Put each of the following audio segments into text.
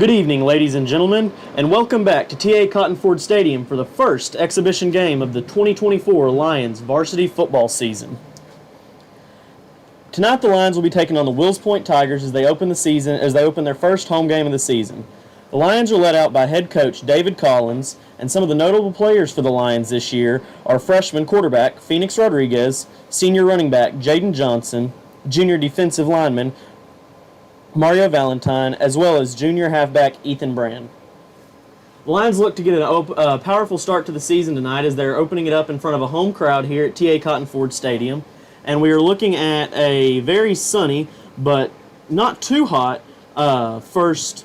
Good evening, ladies and gentlemen, and welcome back to TA Cotton Ford Stadium for the first exhibition game of the 2024 Lions varsity football season. Tonight, the Lions will be taking on the Willis Point Tigers as they open their first home game of the season. The Lions are led out by head coach David Collins, and some of the notable players for the Lions this year are freshman quarterback Phoenix Rodriguez, senior running back Jaden Johnson, junior defensive lineman Mario Valentine, as well as junior halfback Ethan Brand. The Lions look to get a powerful start to the season tonight as they're opening it up in front of a home crowd here at TA Cotton Ford Stadium. And we are looking at a very sunny but not too hot first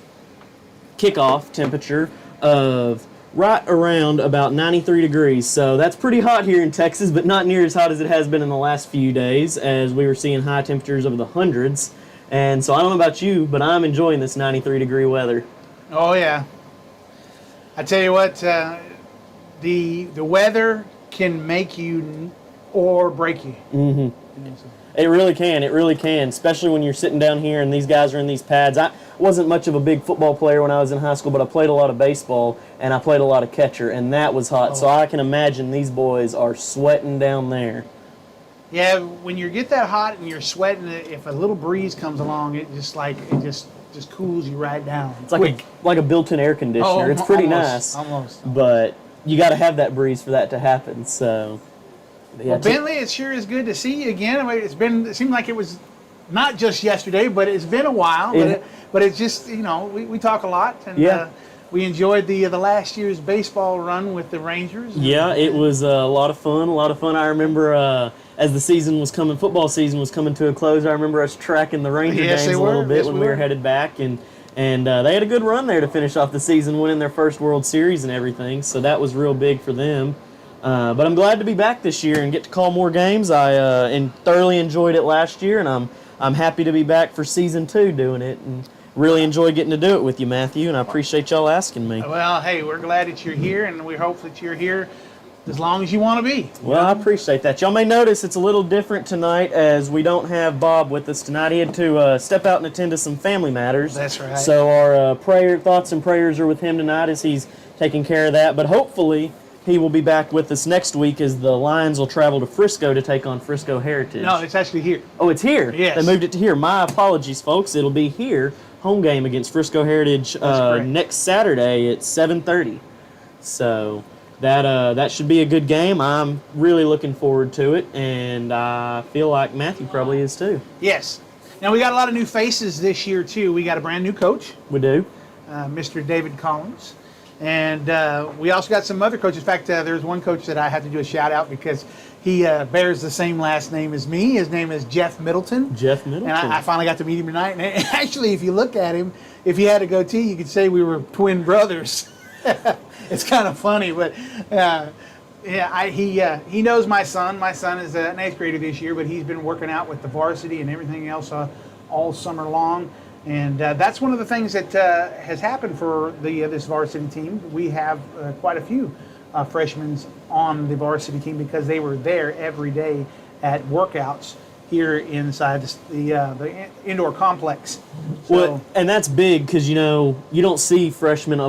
kickoff temperature of right around about 93 degrees. So that's pretty hot here in Texas, but not near as hot as it has been in the last few days as we were seeing high temperatures over the hundreds. And so I don't know about you, but I'm enjoying this 93-degree weather. Oh, yeah. I tell you what, the weather can make you or break you. Mm-hmm. It really can. It really can, especially when you're sitting down here and these guys are in these pads. I wasn't much of a big football player when I was in high school, but I played a lot of baseball, and I played a lot of catcher, and that was hot. So I can imagine these boys are sweating down there. Yeah, when you get that hot and you're sweating, if a little breeze comes along, it just cools you right down. It's like a built-in air conditioner. It's pretty nice. Almost. But you got to have that breeze for that to happen. So, yeah. Well, Bentley, it sure is good to see you again. I mean, it seemed like it was not just yesterday, but it's been a while. But it's just, we talk a lot, and we enjoyed the last year's baseball run with the Rangers. Yeah, it was a lot of fun. I remember as the season was coming, football season was coming to a close, I remember us tracking the Ranger games a little bit when we were headed back, and they had a good run there to finish off the season, winning their first World Series and everything. So that was real big for them. But I'm glad to be back this year and get to call more games. I thoroughly enjoyed it last year, and I'm happy to be back for season 2 doing it, and really enjoy getting to do it with you, Matthew, and I appreciate y'all asking me. Well, hey, we're glad that you're here, and we hope that you're here as long as you want to be. Well, I appreciate that. Y'all may notice it's a little different tonight as we don't have Bob with us tonight. He had to step out and attend to some family matters. That's right. So our thoughts and prayers are with him tonight as he's taking care of that. But hopefully he will be back with us next week as the Lions will travel to Frisco to take on Frisco Heritage. No, it's actually here. Oh, it's here? Yes. They moved it to here. My apologies, folks. It'll be here. Home game against Frisco Heritage next Saturday at 7:30. So that should be a good game. I'm really looking forward to it, and I feel like Matthew probably is too. Yes. Now, we got a lot of new faces this year, too. We got a brand new coach. We do. Mr. David Collins. And we also got some other coaches. In fact, there's one coach that I have to do a shout-out because he bears the same last name as me. His name is Jeff Middleton. Jeff Middleton. And I finally got to meet him tonight. And actually, if you look at him, if he had a goatee, you could say we were twin brothers. It's kind of funny, but he knows my son. My son is an 8th grader this year, but he's been working out with the varsity and everything else all summer long. And that's one of the things that has happened for this varsity team. We have quite a few freshmen on the varsity team because they were there every day at workouts here inside the indoor complex. Well, and that's big because you don't see freshmen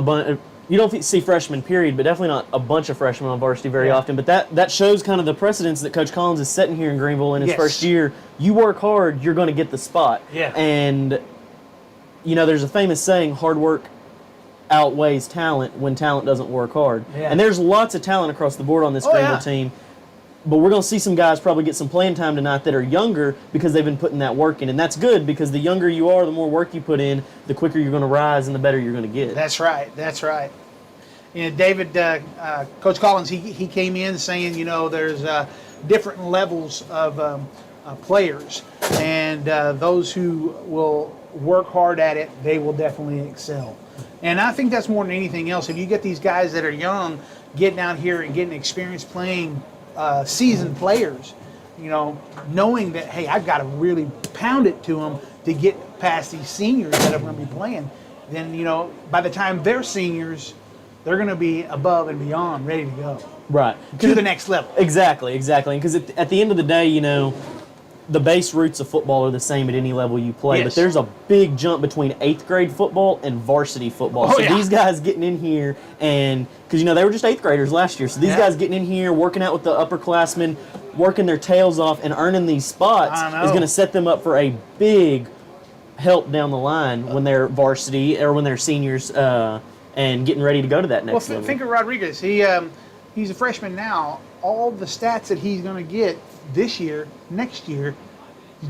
you don't see freshmen, period, but definitely not a bunch of freshmen on varsity very often. But that shows kind of the precedence that Coach Collins is setting here in Greenville in his first year. You work hard, you're going to get the spot. Yeah. And there's a famous saying, hard work outweighs talent when talent doesn't work hard. Yeah. And there's lots of talent across the board on this Greenville team. But we're going to see some guys probably get some playing time tonight that are younger because they've been putting that work in. And that's good because the younger you are, the more work you put in, the quicker you're going to rise and the better you're going to get. That's right. That's right. And David, Coach Collins, he came in saying, there's different levels of players. And those who will work hard at it, they will definitely excel. And I think that's more than anything else. If you get these guys that are young getting out here and getting experience playing seasoned players, knowing that, hey, I've got to really pound it to them to get past these seniors that are going to be playing, then, by the time they're seniors, they're going to be above and beyond, ready to go. Right. To the next level. Exactly. Because at the end of the day, the base roots of football are the same at any level you play, Yes. but there's a big jump between 8th grade football and varsity football. Oh, So yeah. these guys getting in here, and because they were just 8th graders last year, so these Yeah. guys getting in here, working out with the upperclassmen, working their tails off, and earning these spots I know. is going to set them up for a big help down the line when they're varsity or when they're seniors and getting ready to go to that Well, next level. think of Rodriguez. He's a freshman now. All the stats that he's going to get this year, next year,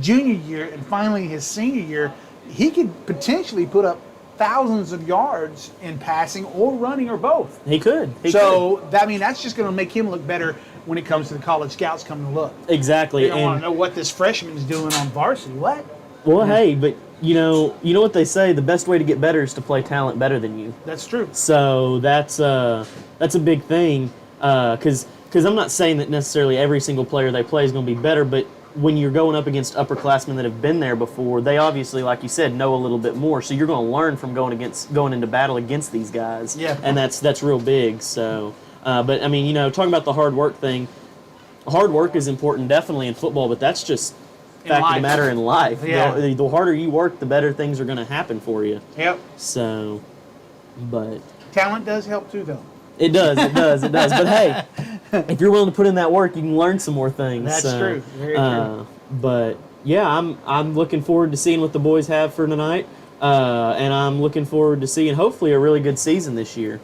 junior year, and finally his senior year, he could potentially put up thousands of yards in passing or running or both. He could. That's just going to make him look better when it comes to the college scouts coming to look. Exactly. They don't want to know what this freshman's doing on varsity. What? Well, hey, but you know what they say, the best way to get better is to play talent better than you. That's true. So that's a big thing, because I'm not saying that necessarily every single player they play is going to be better, but when you're going up against upperclassmen that have been there before, they obviously, like you said, know a little bit more. So you're going to learn from going into battle against these guys. Yeah. And that's real big. So, but I mean, talking about the hard work thing, hard work is important definitely in football, but that's just fact of the matter in life. Yeah. The harder you work, the better things are going to happen for you. Yep. So, but Talent does help too, though. it does. But hey, if you're willing to put in that work, you can learn some more things. That's true. Very true. But yeah, I'm looking forward to seeing what the boys have for tonight, and I'm looking forward to seeing hopefully a really good season this year.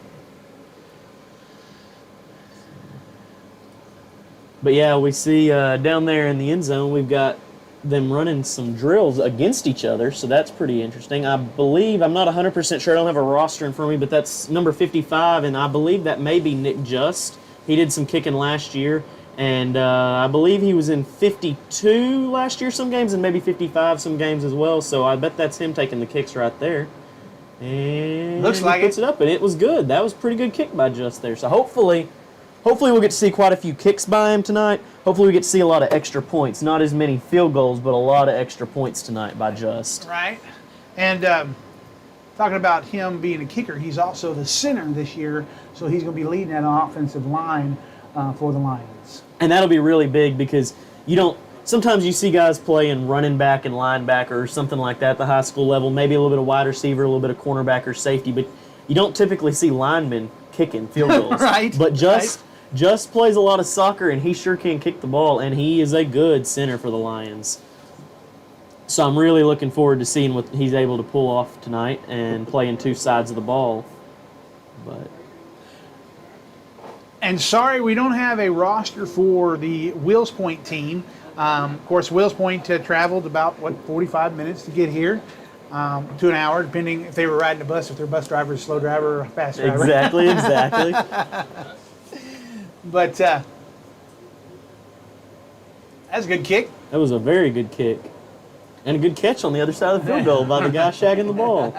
But yeah, we see down there in the end zone, we've got them running some drills against each other, so that's pretty interesting. I believe, I'm not 100% sure, I don't have a roster in front of me, but that's number 55, and I believe that may be Nick Just. He did some kicking last year, and I believe he was in 52 last year some games, and maybe 55 some games as well, so I bet that's him taking the kicks right there. And Looks like he puts it up, and it was good. That was a pretty good kick by Just there, so hopefully we'll get to see quite a few kicks by him tonight. Hopefully we get to see a lot of extra points. Not as many field goals, but a lot of extra points tonight by Just. Right. And talking about him being a kicker, he's also the center this year, so he's going to be leading that offensive line for the Lions. And that'll be really big because sometimes you see guys playing running back and linebacker or something like that at the high school level, maybe a little bit of wide receiver, a little bit of cornerback or safety, but you don't typically see linemen kicking field goals. Right. But Just plays a lot of soccer, and he sure can kick the ball, and he is a good center for the Lions. So I'm really looking forward to seeing what he's able to pull off tonight and playing two sides of the ball. And sorry, we don't have a roster for the Wills Point team. Of course, Wills Point traveled about, 45 minutes to get here. To an hour, depending if they were riding a bus, if their bus driver is a slow driver or a fast driver. Exactly. But that's a good kick. That was a very good kick. And a good catch on the other side of the field goal by the guy shagging the ball.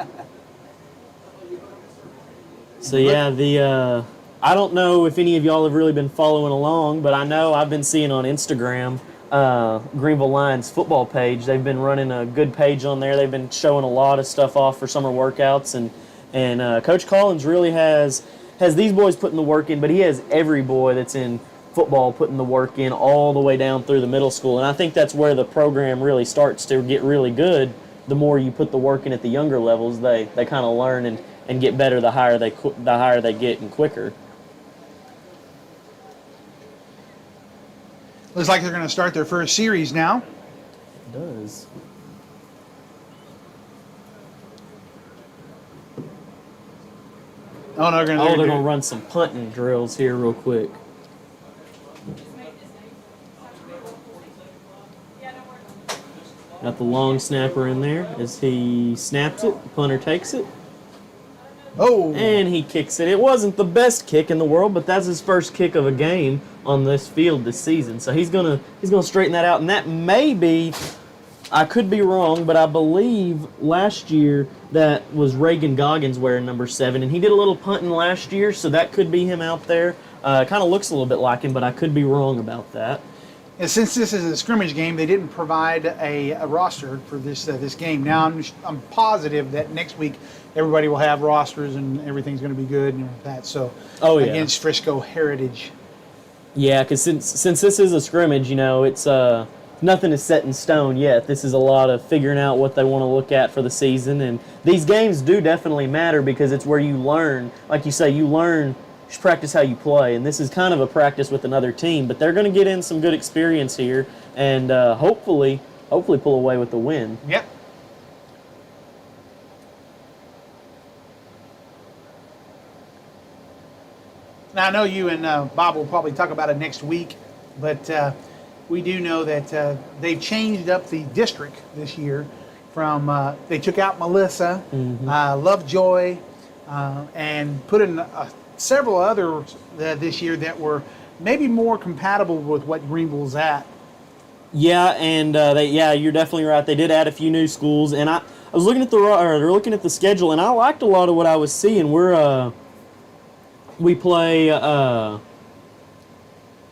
So yeah, I don't know if any of y'all have really been following along, but I know I've been seeing on Instagram, Greenville Lions football page. They've been running a good page on there. They've been showing a lot of stuff off for summer workouts, and Coach Collins really has these boys putting the work in, but he has every boy that's in football putting the work in all the way down through the middle school. And I think that's where the program really starts to get really good. The more you put the work in at the younger levels, they kind of learn and get better the higher they get and quicker. Looks like they're going to start their first series now. It does. Oh, no, they're They're going to run some punting drills here real quick. Got the long snapper in there as he snaps it. The punter takes it. Oh. And he kicks it. It wasn't the best kick in the world, but that's his first kick of a game on this field this season. So he's gonna straighten that out. And that may be, I could be wrong, but I believe last year that was Reagan Goggins wearing number 7, and he did a little punting last year, so that could be him out there. Kind of looks a little bit like him, but I could be wrong about that. And since this is a scrimmage game, they didn't provide a roster for this game. Now I'm positive that next week everybody will have rosters and everything's going to be good and that. So against Frisco Heritage. Yeah, because since this is a scrimmage, it's nothing is set in stone yet. This is a lot of figuring out what they want to look at for the season. And these games do definitely matter because it's where you learn, like you say, you practice how you play. And this is kind of a practice with another team. But they're going to get in some good experience here and hopefully pull away with the win. Yep. Now, I know you and Bob will probably talk about it next week, but we do know that they've changed up the district this year. They took out Melissa, Lovejoy, and put in several others this year that were maybe more compatible with what Greenville's at. Yeah, and you're definitely right. They did add a few new schools, and I was looking at the schedule, and I liked a lot of what I was seeing. We play.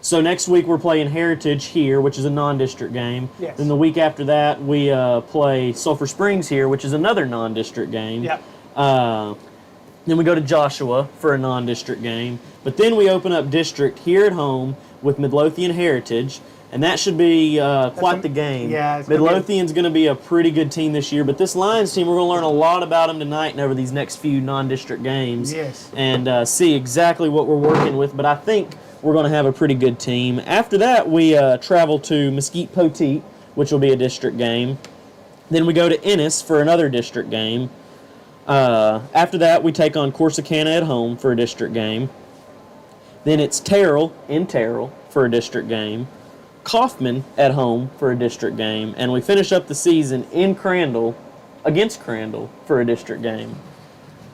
So next week we're playing Heritage here, which is a non-district game. Yes. Then the week after that we play Sulphur Springs here, which is another non-district game. Yep. Then we go to Joshua for a non-district game. But then we open up district here at home with Midlothian Heritage, and that should be quite the game. Yeah, Midlothian's going to be a pretty good team this year, but this Lions team, we're going to learn a lot about them tonight and over these next few non-district games. Yes. And see exactly what we're working with. But I think we're going to have a pretty good team. After that, we travel to Mesquite Poteet, which will be a district game. Then we go to Ennis for another district game. After that, we take on Corsicana at home for a district game. Then it's Terrell in Terrell for a district game. Kaufman at home for a district game. And we finish up the season in Crandall against Crandall for a district game.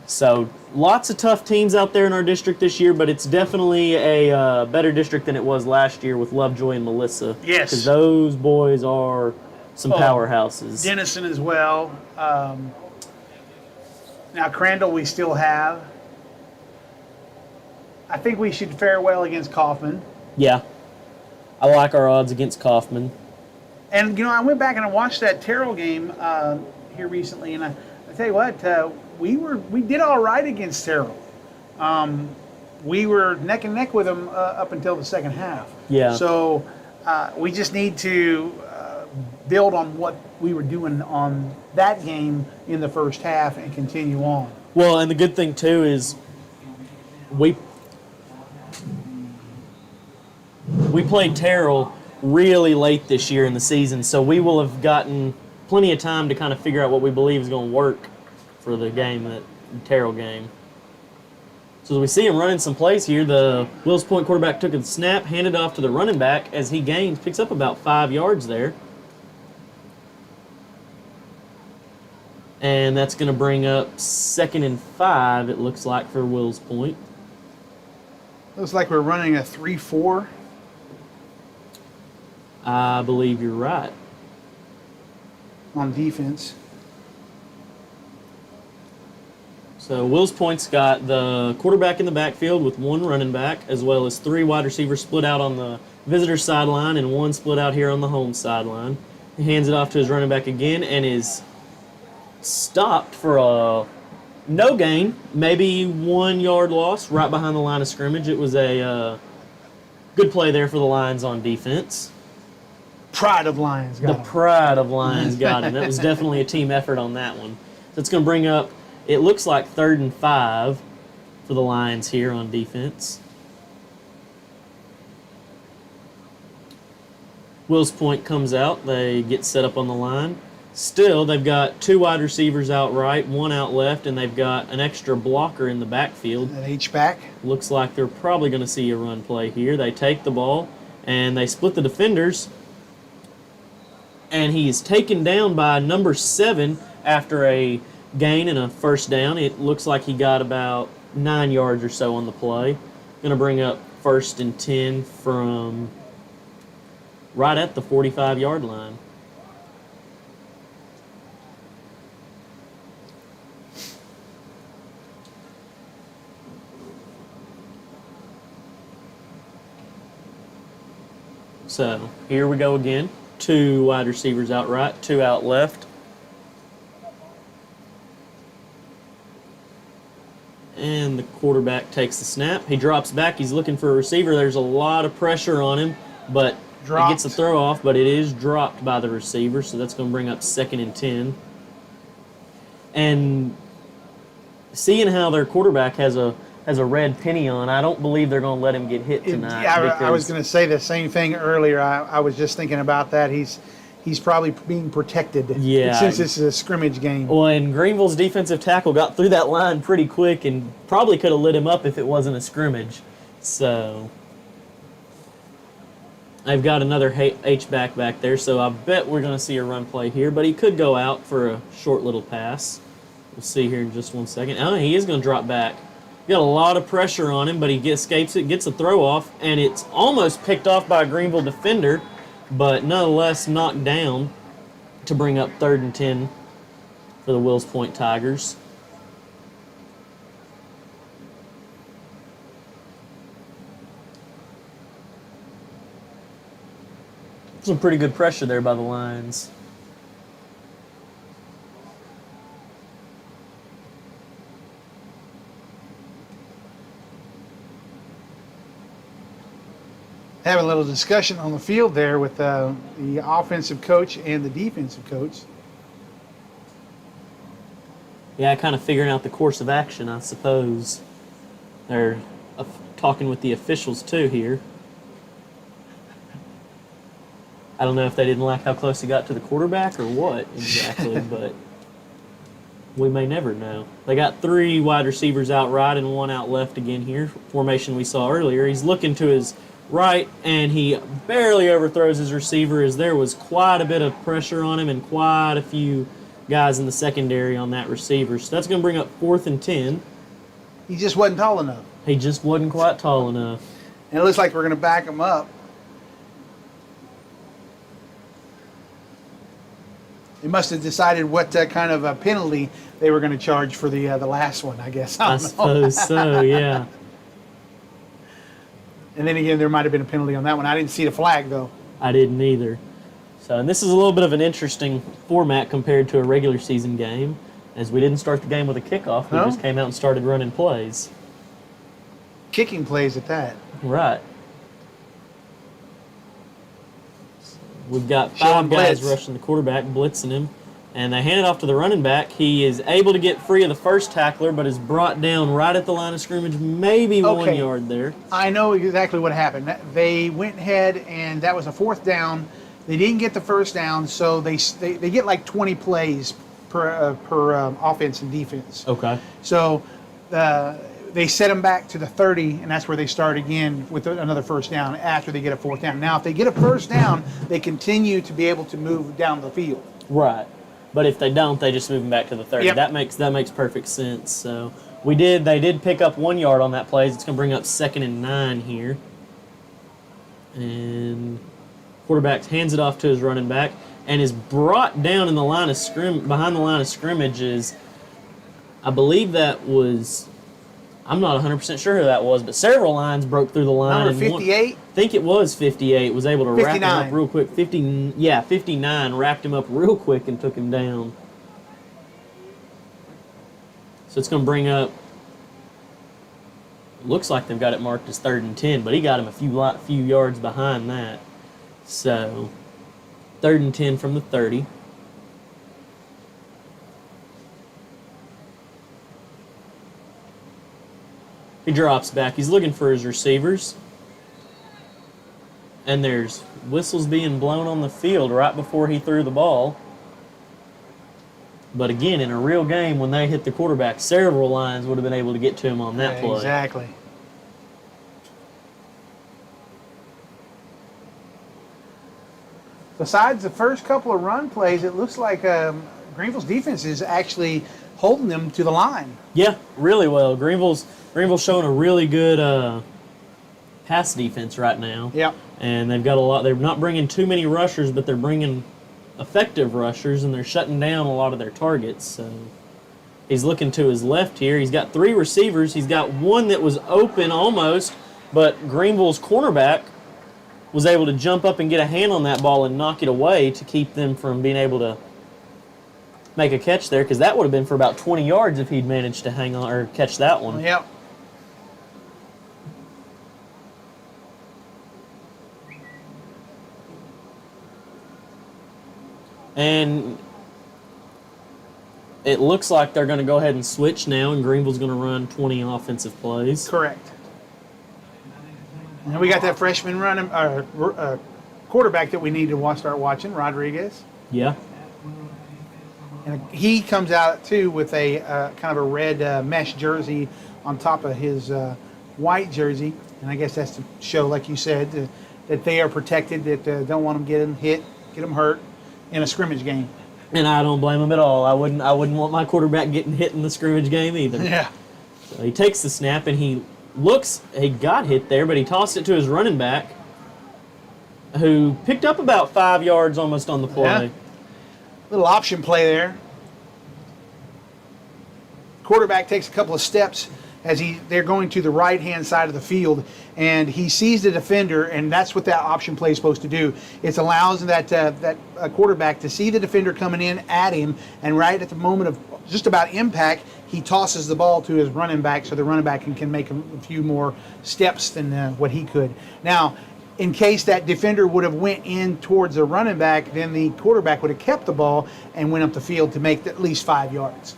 So lots of tough teams out there in our district this year, but it's definitely a better district than it was last year with Lovejoy and Melissa. Yes. Because those boys are some powerhouses. Denison as well. Now, Crandall we still have. I think we should fare well against Kaufman. Yeah. I like our odds against Kaufman. And, I went back and I watched that Terrell game here recently, and I tell you what, we did all right against Terrell. We were neck and neck with them up until the second half. Yeah. So we just need to build on what we were doing on that game in the first half and continue on. Well, and the good thing, too, is we played Terrell really late this year in the season, so we will have gotten plenty of time to kind of figure out what we believe is going to work for the game, that Terrell game. So as we see him running some plays here, the Willis Point quarterback took a snap, handed off to the running back as he picks up about 5 yards there. And that's going to bring up 2nd and 5, it looks like, for Willis Point. Looks like we're running a 3-4. I believe you're right. On defense. So Willis Point's got the quarterback in the backfield with one running back, as well as 3 wide receivers split out on the visitor sideline and 1 split out here on the home sideline. He hands it off to his running back again and is stopped for a no gain, maybe 1 yard loss right behind the line of scrimmage. It was a good play there for the Lions on defense. Pride of Lions got him. The pride of Lions got him. That was definitely a team effort on that one. So it's going to bring up, it looks like 3rd and 5 for the Lions here on defense. Willis Point comes out. They get set up on the line. Still, they've got 2 wide receivers out right, 1 out left, and they've got an extra blocker in the backfield. An H-back. Looks like they're probably going to see a run play here. They take the ball, and they split the defenders. And he is taken down by number 7 after a gain and a first down. It looks like he got about 9 yards or so on the play. Going to bring up 1st and 10 from right at the 45-yard line. So here we go again. 2 wide receivers out right, 2 out left. And the quarterback takes the snap. He drops back. He's looking for a receiver. There's a lot of pressure on him, but Dropped. He gets a throw off, but it is dropped by the receiver, so that's going to bring up 2nd and 10. And seeing how their quarterback has a red penny on, I don't believe they're going to let him get hit tonight. Yeah, I was going to say the same thing earlier. I was just thinking about that. He's probably being protected. Yeah. Since this is a scrimmage game. Well, and Greenville's defensive tackle got through that line pretty quick and probably could have lit him up if it wasn't a scrimmage. So I've got another H-back there, so I bet we're going to see a run play here, but he could go out for a short little pass. We'll see here in just 1 second. Oh, he is going to drop back. Got a lot of pressure on him, but he escapes it, gets a throw off, and it's almost picked off by a Greenville defender, but nonetheless knocked down to bring up 3rd and 10 for the Willis Point Tigers. Some pretty good pressure there by the Lions. Having a little discussion on the field there with the offensive coach and the defensive coach. Yeah, kind of figuring out the course of action, I suppose. They're talking with the officials, too, here. I don't know if they didn't like how close he got to the quarterback or what exactly, but we may never know. They got 3 wide receivers out right and 1 out left again here. Formation we saw earlier. He's looking to his right, and he barely overthrows his receiver as there was quite a bit of pressure on him and quite a few guys in the secondary on that receiver. So that's going to bring up 4th and 10. He just wasn't tall enough. He just wasn't quite tall enough. And it looks like we're going to back him up. They must have decided what kind of a penalty they were going to charge for the last one, I guess. I suppose so, yeah. And then again, there might have been a penalty on that one. I didn't see the flag, though. I didn't either. So, and this is a little bit of an interesting format compared to a regular season game, as we didn't start the game with a kickoff. We just came out and started running plays. Kicking plays at that. Right. We've got 5 guys rushing the quarterback, blitzing him, and they hand it off to the running back. He is able to get free of the first tackler, but is brought down right at the line of scrimmage, maybe 1 yard there. I know exactly what happened. They went ahead, and that was a 4th down. They didn't get the first down, so they get like 20 plays per offense and defense. Okay. So they set them back to the 30, and that's where they start again with another first down after they get a 4th down. Now, if they get a first down, they continue to be able to move down the field. Right. But if they don't, they just move them back to the 30. Yep. That makes perfect sense. So they did pick up 1 yard on that play. It's going to bring up 2nd and 9 here. And quarterback hands it off to his running back and is brought down in the line of behind the line of scrimmages. I believe that was, I'm not 100% sure who that was, but several lines broke through the line. Number 58? I think it was 58. Was able to 59. wrap him up real quick. 59 wrapped him up real quick and took him down. So it's going to bring up, looks like they've got it marked as 3rd and 10, but he got him a few yards behind that. So 3rd and 10 from the 30. He drops back. He's looking for his receivers. And there's whistles being blown on the field right before he threw the ball. But again, in a real game, when they hit the quarterback, several lines would have been able to get to him on that play. Exactly. Besides the first couple of run plays, it looks like Greenville's defense is actually holding them to the line. Yeah, really well. Greenville's showing a really good pass defense right now. Yep. And they've got a lot. They're not bringing too many rushers, but they're bringing effective rushers, and they're shutting down a lot of their targets. So he's looking to his left here. He's got 3 receivers. He's got one that was open almost, but Greenville's cornerback was able to jump up and get a hand on that ball and knock it away to keep them from being able to make a catch there, because that would have been for about 20 yards if he'd managed to hang on or catch that one. Yep. And it looks like they're going to go ahead and switch now, and Greenville's going to run 20 offensive plays. Correct. And we got that freshman quarterback that we need to start watching, Rodriguez. Yeah. And he comes out, too, with a kind of a red mesh jersey on top of his white jersey. And I guess that's to show, like you said, that they are protected, that don't want them getting hit, get them hurt in a scrimmage game. And I don't blame him at all. I wouldn't want my quarterback getting hit in the scrimmage game either. Yeah. So he takes the snap, and he got hit there, but he tossed it to his running back, who picked up about 5 yards almost on the play. Yeah. Little option play there. Quarterback takes a couple of steps as they're going to the right-hand side of the field, and he sees the defender, and that's what that option play is supposed to do. It allows that quarterback to see the defender coming in at him, and right at the moment of just about impact, he tosses the ball to his running back so the running back can make a few more steps than what he could. Now, in case that defender would have went in towards the running back, then the quarterback would have kept the ball and went up the field to make at least 5 yards.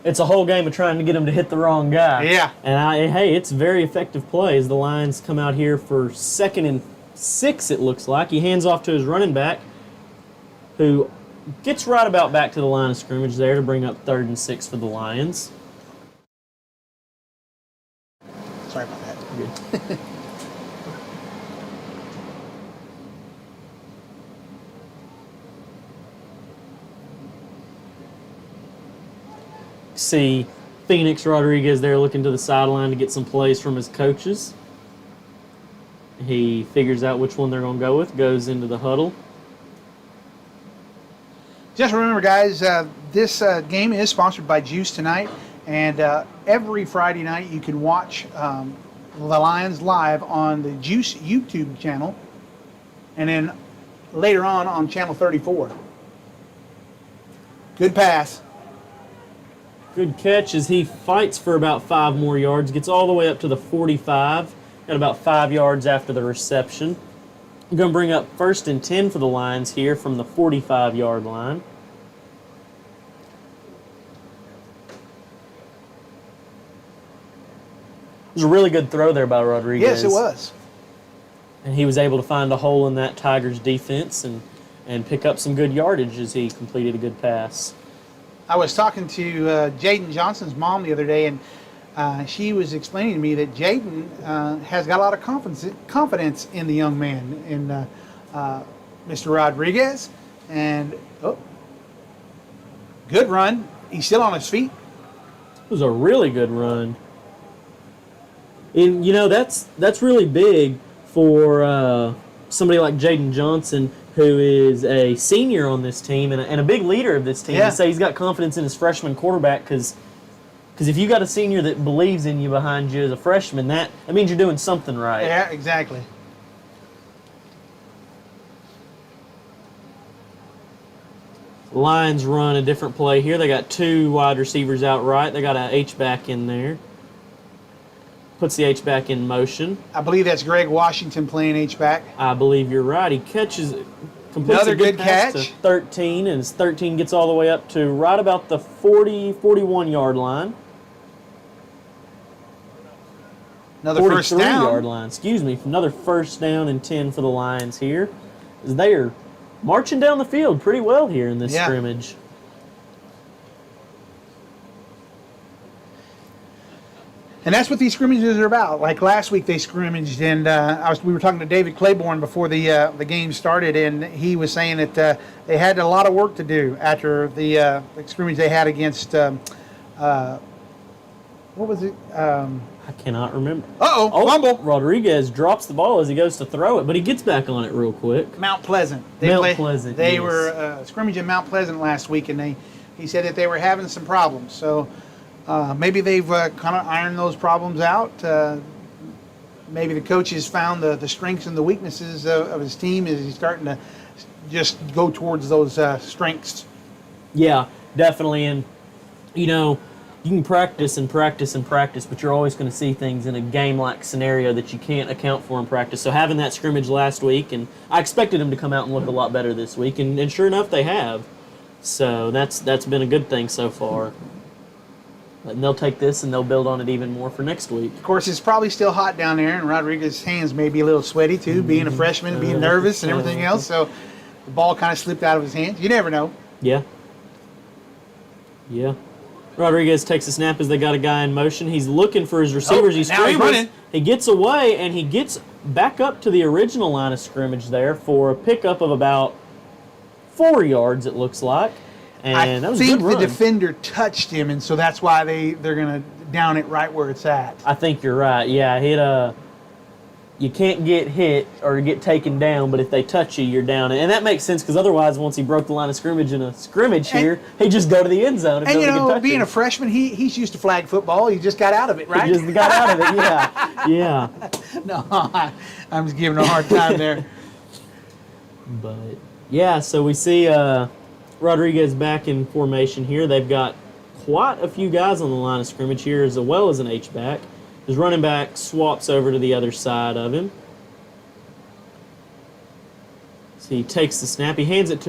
It's a whole game of trying to get him to hit the wrong guy. Yeah. And hey, it's very effective plays. The Lions come out here for 2nd and 6, it looks like. He hands off to his running back, who gets right about back to the line of scrimmage there to bring up 3rd and 6 for the Lions. Sorry about that. Good. See Phoenix Rodriguez there looking to the sideline to get some plays from his coaches. He figures out which one they're going to go with, goes into the huddle. Just remember, guys, this game is sponsored by GEUS tonight, and every Friday night you can watch the Lions live on the GEUS YouTube channel, and then later on Channel 34. Good pass. Good catch as he fights for about 5 more yards, gets all the way up to the 45, got about 5 yards after the reception. I'm going to bring up 1st and 10 for the Lions here from the 45-yard line. It was a really good throw there by Rodriguez. Yes, it was. And he was able to find a hole in that Tigers defense and pick up some good yardage as he completed a good pass. I was talking to Jaden Johnson's mom the other day, and she was explaining to me that Jaden has got a lot of confidence in the young man, in Mr. Rodriguez. And, good run. He's still on his feet. It was a really good run. And, that's really big for somebody like Jaden Johnson, who is a senior on this team and a big leader of this team, yeah. to say he's got confidence in his freshman quarterback, because if you got a senior that believes in you behind you as a freshman, that means you're doing something right. Yeah, exactly. Lions run a different play here. They got 2 wide receivers out right. They got an H-back in there. Puts the H-back in motion. I believe that's Greg Washington playing H-back. I believe you're right. He completes Another a good catch pass to 13, and his 13 gets all the way up to right about the 41-yard line. Another first down. 43-yard line, excuse me. Another 1st down and 10 for the Lions here. They are marching down the field pretty well here in this scrimmage. And that's what these scrimmages are about. Like last week, they scrimmaged, and we were talking to David Claiborne before the game started, and he was saying that they had a lot of work to do after the scrimmage they had against what was it? I cannot remember. Fumble. Rodriguez drops the ball as he goes to throw it, but he gets back on it real quick. Mount Pleasant. Pleasant. They yes. were scrimmaging Mount Pleasant last week, and he said that they were having some problems. So maybe they've kind of ironed those problems out. Maybe the coaches found the strengths and the weaknesses of his team as he's starting to just go towards those strengths. Yeah, definitely. And, you can practice and practice and practice, but you're always going to see things in a game-like scenario that you can't account for in practice. So having that scrimmage last week, and I expected them to come out and look a lot better this week, and sure enough, they have. So that's been a good thing so far. And they'll take this and they'll build on it even more for next week. Of course, it's probably still hot down there, and Rodriguez's hands may be a little sweaty too, being a freshman, being nervous and everything else. So the ball kind of slipped out of his hands. You never know. Yeah. Yeah. Rodriguez takes a snap as they got a guy in motion. He's looking for his receivers. He scrambles. He gets away, and he gets back up to the original line of scrimmage there for a pickup of about 4 yards, it looks like. And that was a good run. I think the defender touched him, and so that's why they're going to down it right where it's at. I think you're right. Yeah, you can't get hit or get taken down, but if they touch you, you're down. And that makes sense because otherwise, once he broke the line of scrimmage in a scrimmage here, he'd just go to the end zone. And being a freshman, he's used to flag football. He just got out of it, right? He just got out of it, yeah. Yeah. No, I'm just giving a hard time there. But, yeah, so we see Rodriguez back in formation here. They've got quite a few guys on the line of scrimmage here as well as an H-back. His running back swaps over to the other side of him. So he takes the snap. He hands it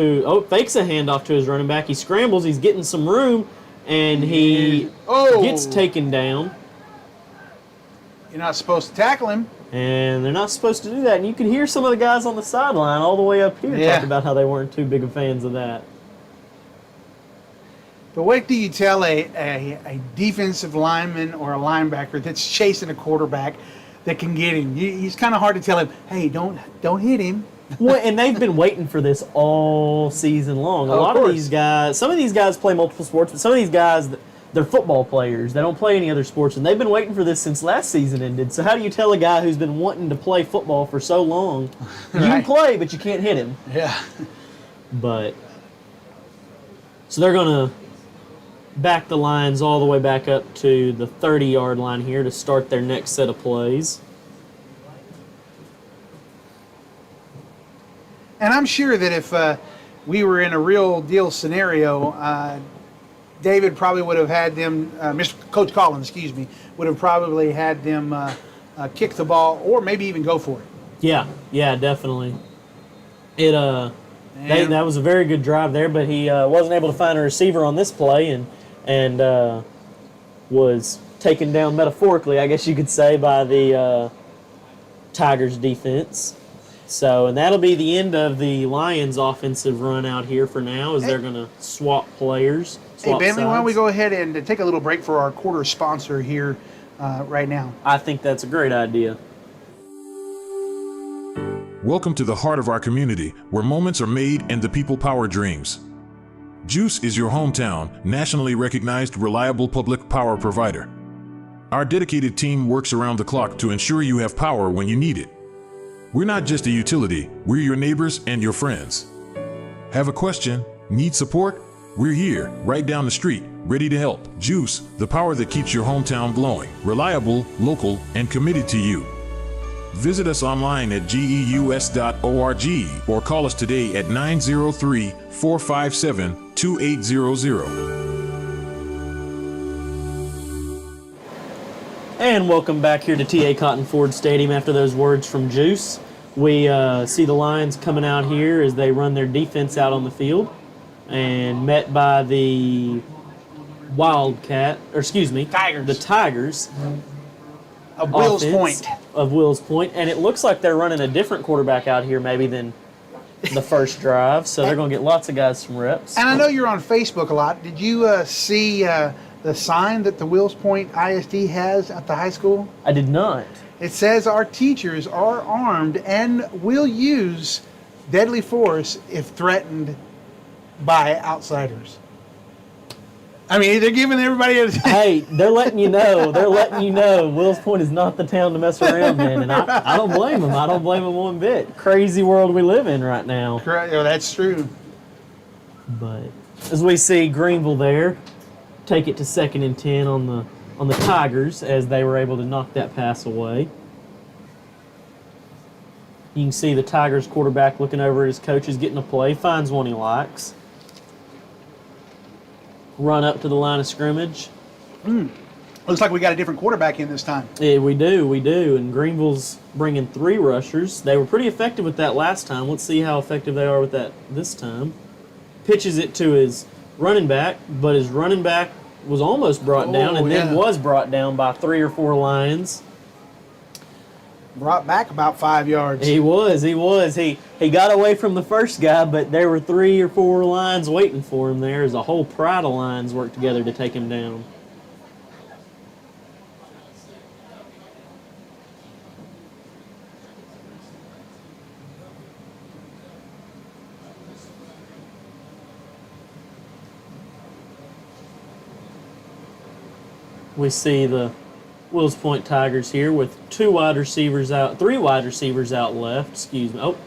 fakes a handoff to his running back. He scrambles. He's getting some room, and he gets taken down. You're not supposed to tackle him. And they're not supposed to do that. And you can hear some of the guys on the sideline all the way up here talk about how they weren't too big of fans of that. But what do you tell a defensive lineman or a linebacker that's chasing a quarterback that can get him? He's kind of hard to tell him, hey, don't hit him. Well, and they've been waiting for this all season long. A lot of these guys, some of these guys play multiple sports, but some of these guys, they're football players. They don't play any other sports, and they've been waiting for this since last season ended. So how do you tell a guy who's been wanting to play football for so long, you can play, but you can't hit him? Yeah. But, so they're going to back the lines all the way back up to the 30-yard line here to start their next set of plays. And I'm sure that if we were in a real deal scenario, David probably would have had them, Coach Collins, would have probably had them kick the ball or maybe even go for it. Yeah, definitely. That was a very good drive there, but he wasn't able to find a receiver on this play and was taken down metaphorically, I guess you could say, by the Tigers defense. So, and that'll be the end of the Lions' offensive run out here for now, as they're going to swap players. Hey, Bentley, why don't we go ahead and take a little break for our quarter sponsor here right now? I think that's a great idea. Welcome to the heart of our community, where moments are made and the people power dreams. GEUS is your hometown, nationally recognized, reliable public power provider. Our dedicated team works around the clock to ensure you have power when you need it. We're not just a utility, we're your neighbors and your friends. Have a question? Need support? We're here, right down the street, ready to help. GEUS, the power that keeps your hometown glowing, reliable, local, and committed to you. Visit us online at GEUS.org or call us today at 903-457-2800. And welcome back here to T.A. Cotton Ford Stadium after those words from GEUS. We see the Lions coming out here as they run their defense out on the field and met by the Tigers. The Tigers. Of Willis Point. Of Willis Point. And it looks like they're running a different quarterback out here maybe than the first drive, so they're going to get lots of guys some reps. And I know you're on Facebook a lot. Did you see the sign that the Willis Point ISD has at the high school? I did not. It says our teachers are armed and will use deadly force if threatened by outsiders. I mean, they're giving everybody a... Hey, they're letting you know. Willis Point is not the town to mess around in, and I don't blame them. I don't blame them one bit. Crazy world we live in right now. Correct. Oh, that's true. But as we see Greenville there take it to 2nd and 10 on the Tigers as they were able to knock that pass away. You can see the Tigers quarterback looking over at his coaches, getting a play, finds one he likes. Run up to the line of scrimmage. Looks like we got a different quarterback in this time. Yeah, we do. And Greenville's bringing 3 rushers. They were pretty effective with that last time. Let's see how effective they are with that this time. Pitches it to his running back, but his running back was almost brought down and then was brought down by 3 or 4 Lions. Brought back about 5 yards. He was. He got away from the first guy, but there were 3 or 4 Lions waiting for him there as a whole pride of Lions worked together to take him down. We see the Willis Point Tigers here with 3 wide receivers out left. Excuse me. Oh.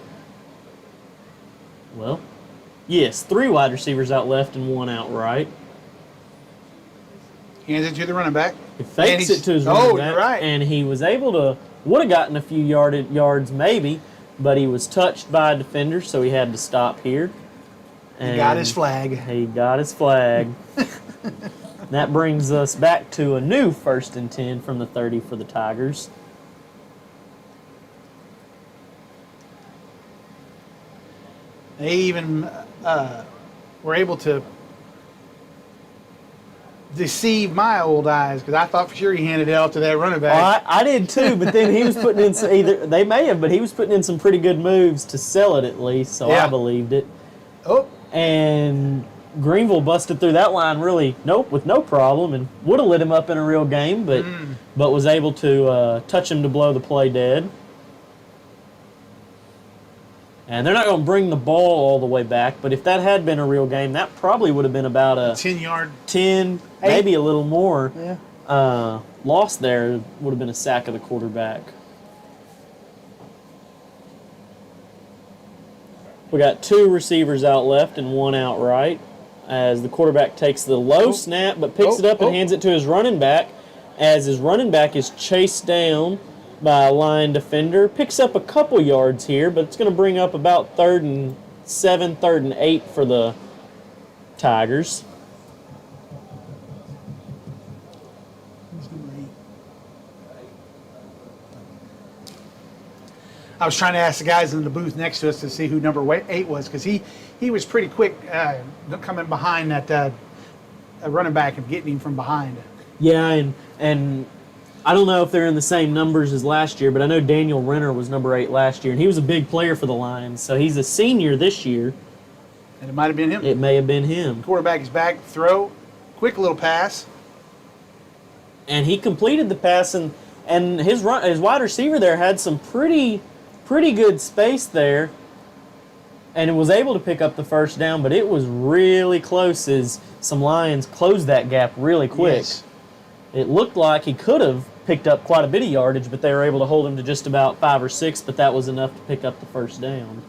Well, yes, 3 wide receivers out left and 1 out right. Hands it to the running back. He fakes it to his running back. You're right. And he was able to, would have gotten a few yards maybe, but he was touched by a defender, so he had to stop here. He got his flag. He got his flag. That brings us back to a new 1st and 10 from the 30 for the Tigers. They even were able to deceive my old eyes because I thought for sure he handed it off to that running back. Well, I did too, but then he was putting in they may have, but he was putting in some pretty good moves to sell it at least, so I believed it. Oh. And Greenville busted through that line with no problem and would have lit him up in a real game, but was able to touch him to blow the play dead. And they're not going to bring the ball all the way back, but if that had been a real game, that probably would have been about a 10-yard, 10, maybe a little more. Yeah. Loss there would have been a sack of the quarterback. We got 2 receivers out left and 1 out right. As the quarterback takes the low snap, but picks it up and hands it to his running back, as his running back is chased down by a line defender. Picks up a couple yards here, but it's going to bring up about 3rd and 7, 3rd and 8 for the Tigers. I was trying to ask the guys in the booth next to us to see who number 8 was because he was pretty quick coming behind that running back and getting him from behind. Yeah, and I don't know if they're in the same numbers as last year, but I know Daniel Renner was number 8 last year, and he was a big player for the Lions, so he's a senior this year. And it might have been him. It may have been him. Quarterback is back, throw, quick little pass. And he completed the pass, and his wide receiver there had some pretty good space there and was able to pick up the first down, but it was really close as some Lions closed that gap really quick. Yes. It looked like he could have picked up quite a bit of yardage, but they were able to hold him to just about 5 or 6, but that was enough to pick up the first down.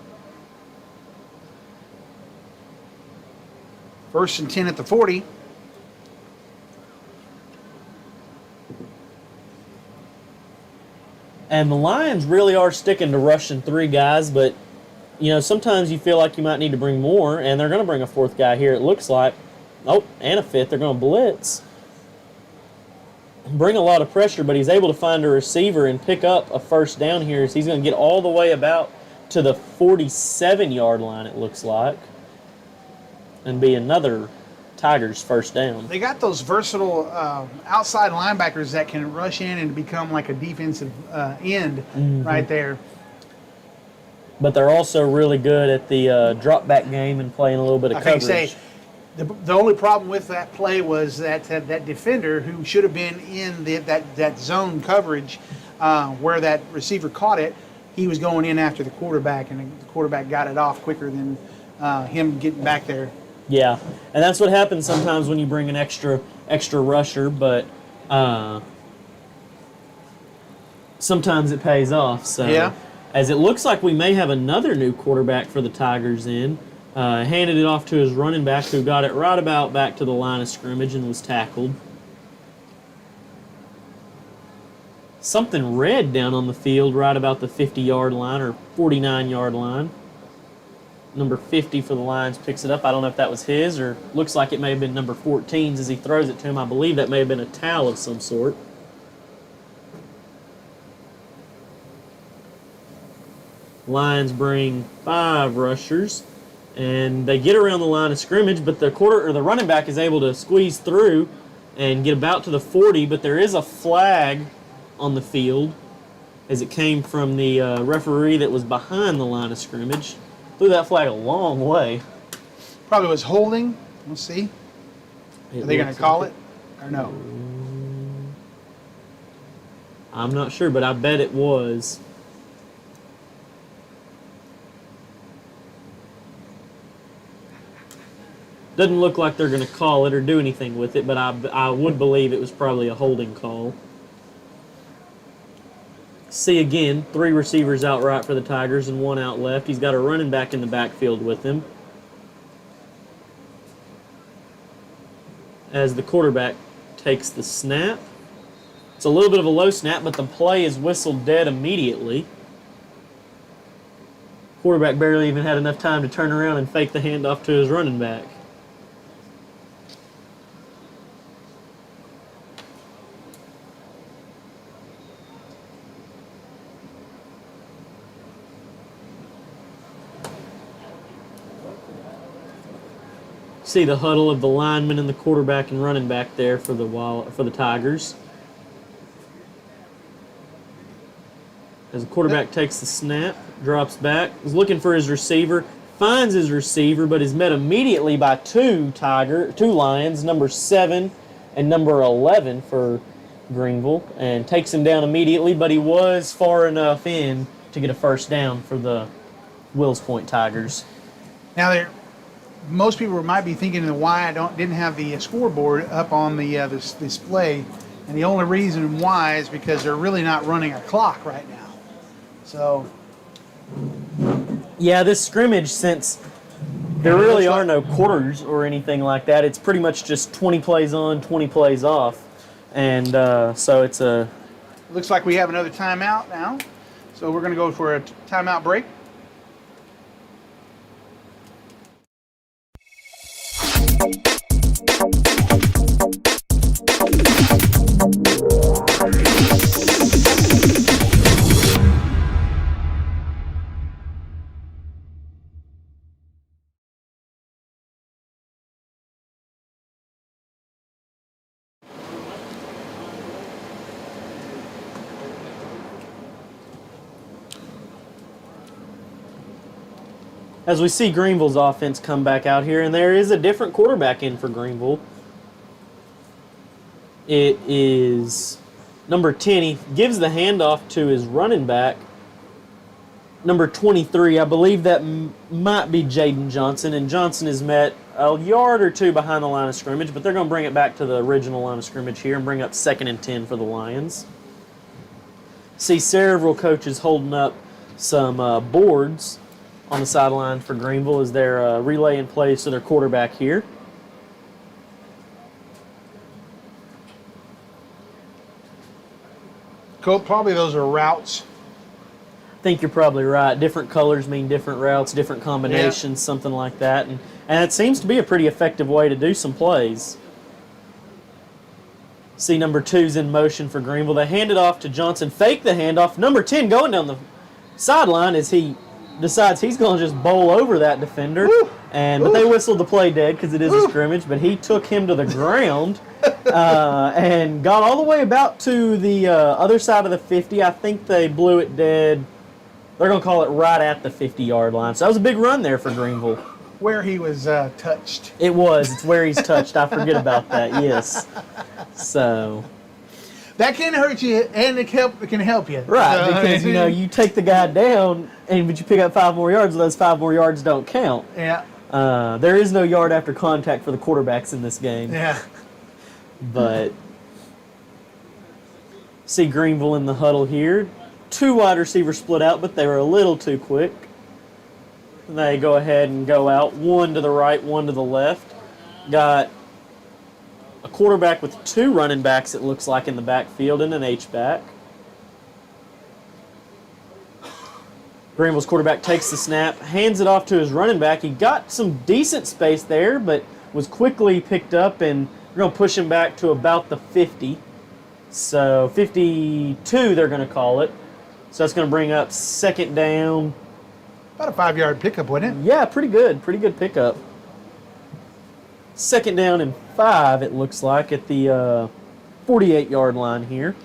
1st and 10 at the 40. And the Lions really are sticking to rushing 3 guys, but sometimes you feel like you might need to bring more, and they're going to bring a 4th guy here, it looks like. Oh, and a 5th. They're going to blitz. Bring a lot of pressure, but he's able to find a receiver and pick up a first down here. So he's going to get all the way about to the 47-yard line, it looks like, and be another Tigers first down. They got those versatile outside linebackers that can rush in and become like a defensive end right there. But they're also really good at the drop back game and playing a little bit of coverage. The only problem with that play was that defender who should have been in that zone coverage where that receiver caught it, he was going in after the quarterback, and the quarterback got it off quicker than him getting back there. Yeah, and that's what happens sometimes when you bring an extra rusher, but sometimes it pays off. So, yeah. As it looks like we may have another new quarterback for the Tigers in. Handed it off to his running back, who got it right about back to the line of scrimmage and was tackled. Something red down on the field right about the 50-yard line or 49-yard line. Number 50 for the Lions picks it up. I don't know if that was his or looks like it may have been number 14's as he throws it to him. I believe that may have been a towel of some sort. Lions bring 5 rushers, and they get around the line of scrimmage, but the running back is able to squeeze through and get about to the 40, but there is a flag on the field as it came from the referee that was behind the line of scrimmage. Threw that flag a long way. Probably was holding. We'll see. Are they going to call it or no? I'm not sure, but I bet it was. Doesn't look like they're going to call it or do anything with it, but I would believe it was probably a holding call. See again, 3 receivers out right for the Tigers and 1 out left. He's got a running back in the backfield with him. As the quarterback takes the snap. It's a little bit of a low snap, but the play is whistled dead immediately. Quarterback barely even had enough time to turn around and fake the handoff to his running back. See the huddle of the linemen and the quarterback and running back there for the Tigers. As the quarterback takes the snap, drops back, is looking for his receiver, finds his receiver, but is met immediately by two Lions, number 7 and number 11 for Greenville, and takes him down immediately, but he was far enough in to get a first down for the Willis Point Tigers. Now, most people might be thinking why I didn't have the scoreboard up on the this display, and the only reason why is because they're really not running a clock right now. So, yeah, this scrimmage, since there really are no quarters or anything like that, it's pretty much just 20 plays on, 20 plays off, and so it's a. Looks like we have another timeout now, so we're going to go for a timeout break. As we see Greenville's offense come back out here, and there is a different quarterback in for Greenville. It is number 10. He gives the handoff to his running back, number 23. I believe that might be Jaden Johnson, and Johnson is met a yard or two behind the line of scrimmage, but they're going to bring it back to the original line of scrimmage here and bring up 2nd and 10 for the Lions. See several coaches holding up some boards on the sideline for Greenville as they're relaying plays to their quarterback here. Probably those are routes. I think you're probably right. Different colors mean different routes, different combinations, something like that. And it seems to be a pretty effective way to do some plays. See number 2's in motion for Greenville. They hand it off to Johnson. Fake the handoff. Number 10 going down the sideline as he decides he's going to just bowl over that defender. But they whistled the play dead because it is a scrimmage, but he took him to the ground and got all the way about to the other side of the 50. I think they blew it dead. They're going to call it right at the 50-yard line. So that was a big run there for Greenville. Where he was touched. It was. It's where he's touched. I forget about that, yes. So that can hurt you, and it can help you. Right, because, you take the guy down, but you pick up 5 more yards, and those 5 more yards don't count. Yeah. There is no yard after contact for the quarterbacks in this game. Yeah. But see Greenville in the huddle here. 2 wide receivers split out, but they were a little too quick. They go ahead and go out, 1 to the right, 1 to the left. Got a quarterback with 2 running backs, it looks like, in the backfield and an H-back. Greenville's quarterback takes the snap, hands it off to his running back. He got some decent space there, but was quickly picked up, and we're going to push him back to about the 50. So 52, they're going to call it. So that's going to bring up second down. About a 5-yard pickup, wasn't it? Yeah, pretty good. Pretty good pickup. Second down and 5, it looks like, at the 48-yard line here.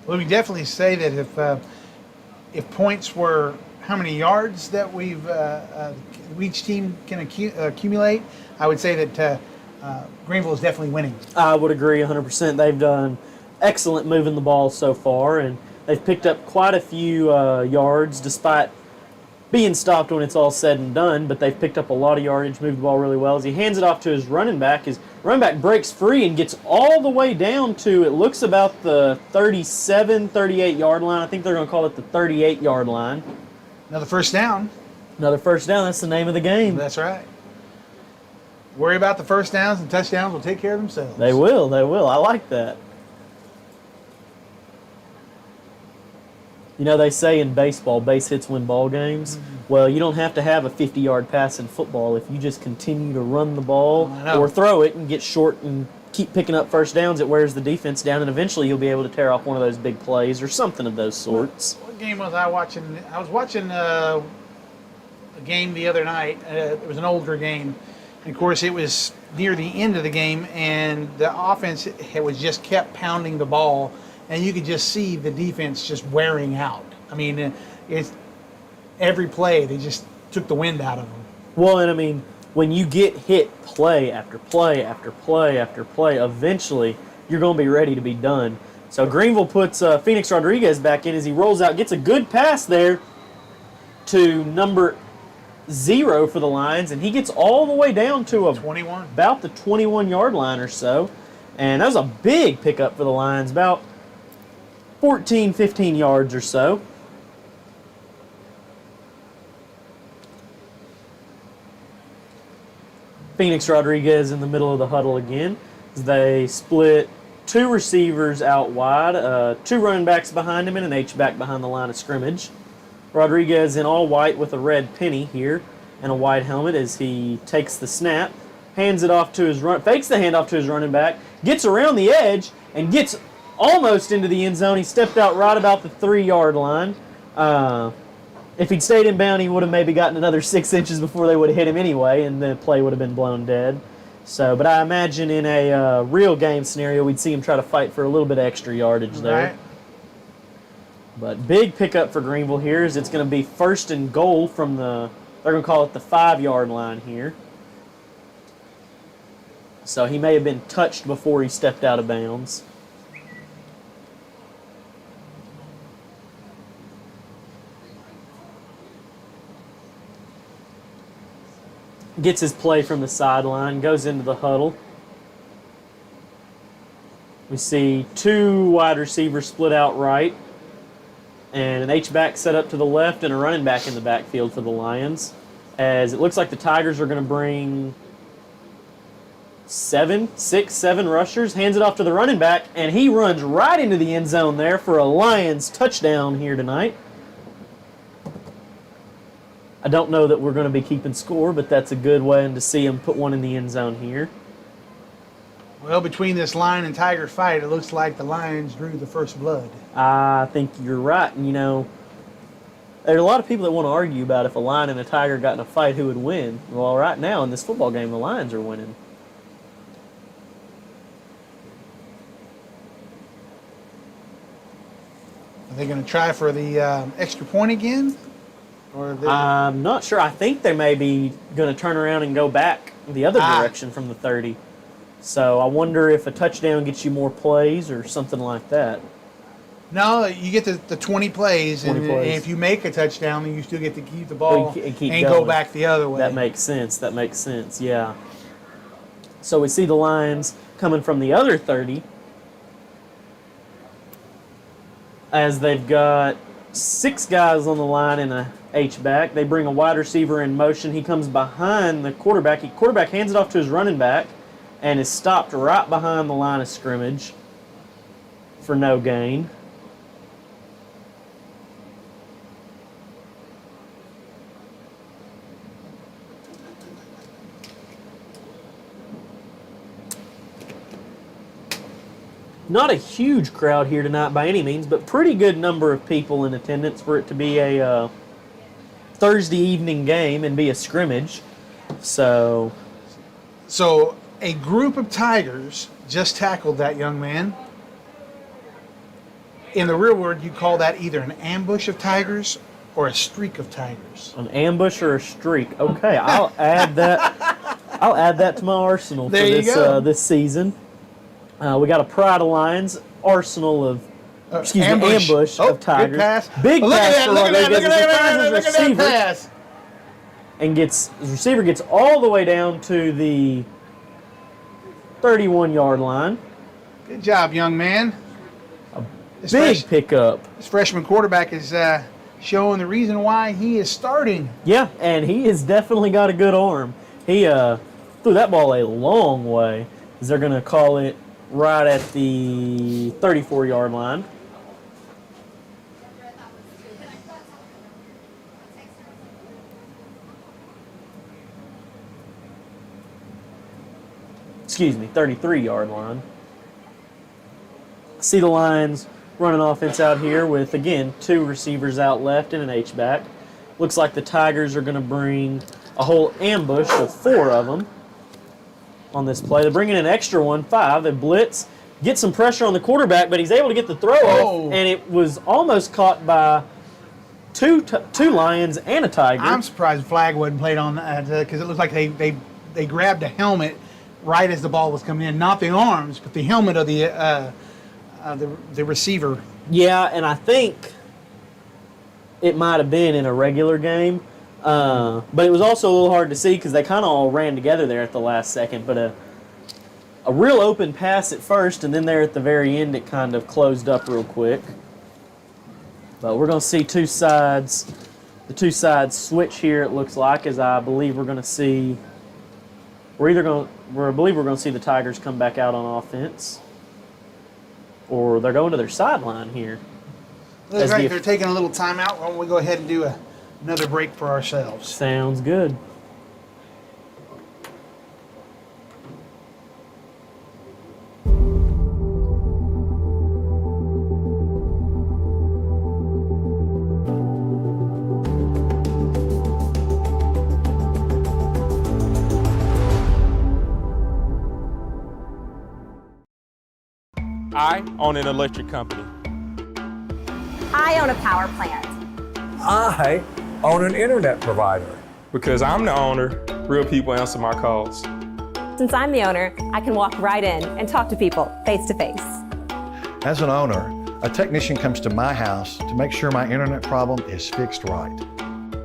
Well, we definitely say that if points were how many yards that each team can accumulate, I would say that Greenville is definitely winning. I would agree 100%. They've done excellent moving the ball so far, and they've picked up quite a few yards despite being stopped when it's all said and done, but they've picked up a lot of yardage, moved the ball really well. As he hands it off to his running back, breaks free and gets all the way down to, it looks about the 37, 38-yard line. I think they're going to call it the 38-yard line. Another first down. Another first down. That's the name of the game. That's right. Worry about the first downs, and touchdowns will take care of themselves. They will. They will. I like that. You know, they say in baseball, base hits win ball games. Mm-hmm. Well, you don't have to have a 50-yard pass in football. If you just continue to run the ball or throw it and get short and keep picking up first downs, it wears the defense down, and eventually you'll be able to tear off one of those big plays or something of those sorts. What game was I watching? I was watching a game the other night. It was an older game. And, of course, it was near the end of the game, and the offense was just kept pounding the ball, and you could just see the defense just wearing out. I mean, it's every play, they just took the wind out of them. Well, and I mean, when you get hit play after play after play after play, eventually you're going to be ready to be done. So Greenville puts Phoenix Rodriguez back in as he rolls out, gets a good pass there to number 0 for the Lions, and he gets all the way down to 21, about the 21-yard line or so. And that was a big pickup for the Lions, about 14, 15 yards or so. Phoenix Rodriguez in the middle of the huddle again. They split 2 receivers out wide, 2 running backs behind him, and an H-back behind the line of scrimmage. Rodriguez in all white with a red penny here and a white helmet as he takes the snap, hands it off to his fakes the handoff to his running back, gets around the edge, and gets almost into the end zone. He stepped out right about the 3-yard line. If he'd stayed inbound, he would have maybe gotten another 6 inches before they would have hit him anyway, and the play would have been blown dead. So, but I imagine in a real game scenario, we'd see him try to fight for a little bit of extra yardage there. Right. But big pickup for Greenville here is it's going to be first and goal from they're going to call it the 5-yard line here. So he may have been touched before he stepped out of bounds. Gets his play from the sideline, goes into the huddle. We see 2 wide receivers split out right, and an H-back set up to the left and a running back in the backfield for the Lions. As it looks like the Tigers are going to bring 7 rushers, hands it off to the running back, and he runs right into the end zone there for a Lions touchdown here tonight. I don't know that we're going to be keeping score, but that's a good way to see him put one in the end zone here. Well, between this Lion and Tiger fight, it looks like the Lions drew the first blood. I think you're right. And, you know, there are a lot of people that want to argue about if a Lion and a Tiger got in a fight, who would win. Well, right now in this football game, the Lions are winning. Are they going to try for the extra point again? I'm not sure. I think they may be going to turn around and go back the other direction from the 30. So I wonder if a touchdown gets you more plays or something like that. No, you get the 20 plays, and if you make a touchdown, then you still get to keep the ball and go back the other way. That makes sense. That makes sense, yeah. So we see the Lions coming from the other 30 as they've got 6 guys on the line and a H-back. They bring a wide receiver in motion. He comes behind the quarterback. Quarterback hands it off to his running back. and is stopped right behind the line of scrimmage for no gain. Not a huge crowd here tonight by any means, but pretty good number of people in attendance for it to be a Thursday evening game and be a scrimmage. So a group of Tigers just tackled that young man. In the real world, you call that either an ambush of Tigers or a streak of Tigers. An ambush or a streak. Okay, I'll add that. I'll add that to my arsenal for this season. We got a Pride of Lions arsenal of ambush of Tigers. Good pass. Big pass for Rodriguez. Look at that pass. And his receiver gets all the way down to the 31-yard line. Good job, young man. Big pickup. This freshman quarterback is showing the reason why he is starting. Yeah, and he has definitely got a good arm. He threw that ball a long way. They're going to call it right at the 34-yard line. Excuse me, 33-yard line. See the Lions running offense out here with, again, 2 receivers out left and an H-back. Looks like the Tigers are going to bring a whole ambush of 4 of them on this play. They're bringing an extra one, 5. They blitz, get some pressure on the quarterback, but he's able to get the throw off, and it was almost caught by two Lions and a Tiger. I'm surprised the flag wasn't played on that because it looked like they grabbed the helmet right as the ball was coming in, not the arms, but the helmet of the receiver. Yeah, and I think it might have been in a regular game. But it was also a little hard to see because they kind of all ran together there at the last second. But a real open pass at first, and then there at the very end it kind of closed up real quick. But we're going to see the two sides switch here, it looks like, as I believe we're going to see. I believe we're going to see the Tigers come back out on offense. Or they're going to their sideline here. Looks like they're taking a little timeout. Why don't we go ahead and do another break for ourselves? Sounds good. I own an electric company. I own a power plant. I own an internet provider. Because I'm the owner, real people answer my calls. Since I'm the owner, I can walk right in and talk to people face to face. As an owner, a technician comes to my house to make sure my internet problem is fixed right.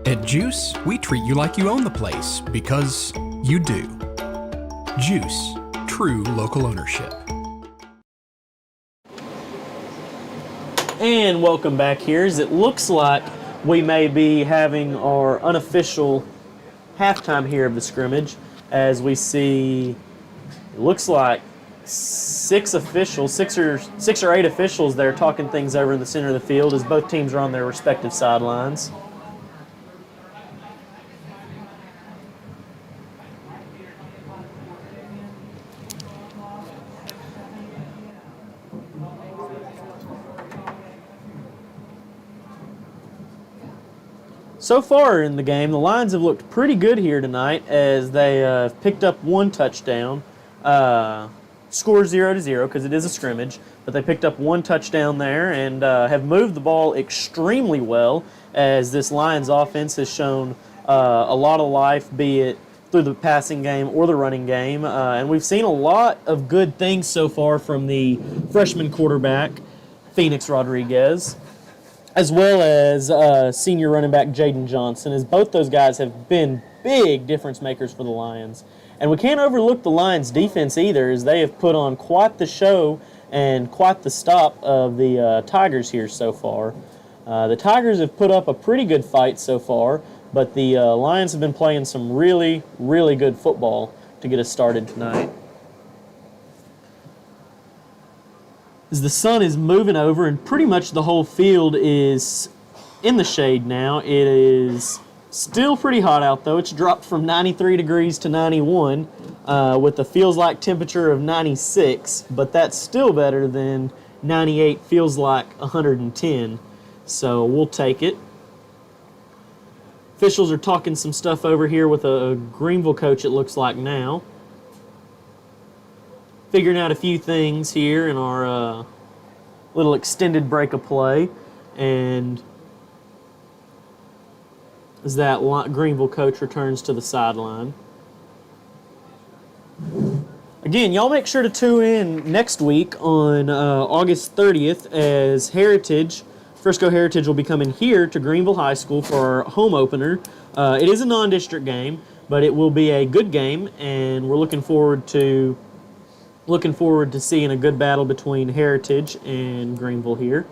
At GEUS, we treat you like you own the place because you do. GEUS, true local ownership. And welcome back here. As it looks like we may be having our unofficial halftime here of the scrimmage, as we see, it looks like 6 or 8 officials there talking things over in the center of the field as both teams are on their respective sidelines. So far in the game, the Lions have looked pretty good here tonight as they picked up 1 touchdown. Score 0-0 because it is a scrimmage, but they picked up 1 touchdown there and have moved the ball extremely well as this Lions offense has shown a lot of life, be it through the passing game or the running game. And we've seen a lot of good things so far from the freshman quarterback, Phoenix Rodriguez, as well as senior running back Jaden Johnson, as both those guys have been big difference makers for the Lions. And we can't overlook the Lions' defense either, as they have put on quite the show and quite the stop of the Tigers here so far. The Tigers have put up a pretty good fight so far, but the Lions have been playing some really, really good football to get us started tonight. as the sun is moving over and pretty much the whole field is in the shade now. It is still pretty hot out though. It's dropped from 93 degrees to 91 with a feels like temperature of 96, but that's still better than 98 feels like 110. So we'll take it. Officials are talking some stuff over here with a Greenville coach, it looks like now. Figuring out a few things here in our little extended break of play. And as that Greenville coach returns to the sideline. Again, y'all make sure to tune in next week on August 30th as Frisco Heritage will be coming here to Greenville High School for our home opener. It is a non-district game, but it will be a good game, and we're looking forward to seeing a good battle between Heritage and Greenville here.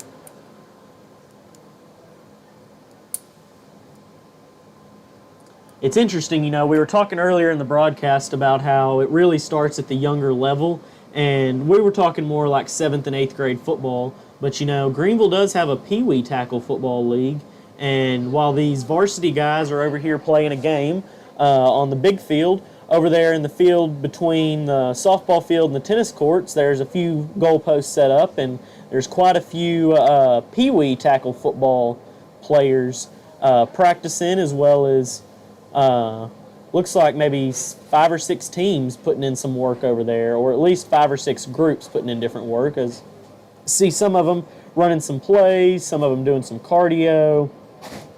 It's interesting, we were talking earlier in the broadcast about how it really starts at the younger level, and we were talking more like 7th and 8th grade football, but Greenville does have a Pee-wee tackle football league, and while these varsity guys are over here playing a game on the big field, over there in the field between the softball field and the tennis courts, there's a few goalposts set up, and there's quite a few Pee-wee tackle football players practicing, as well as looks like maybe 5 or 6 teams putting in some work over there, or at least 5 or 6 groups putting in different work. As see some of them running some plays, some of them doing some cardio,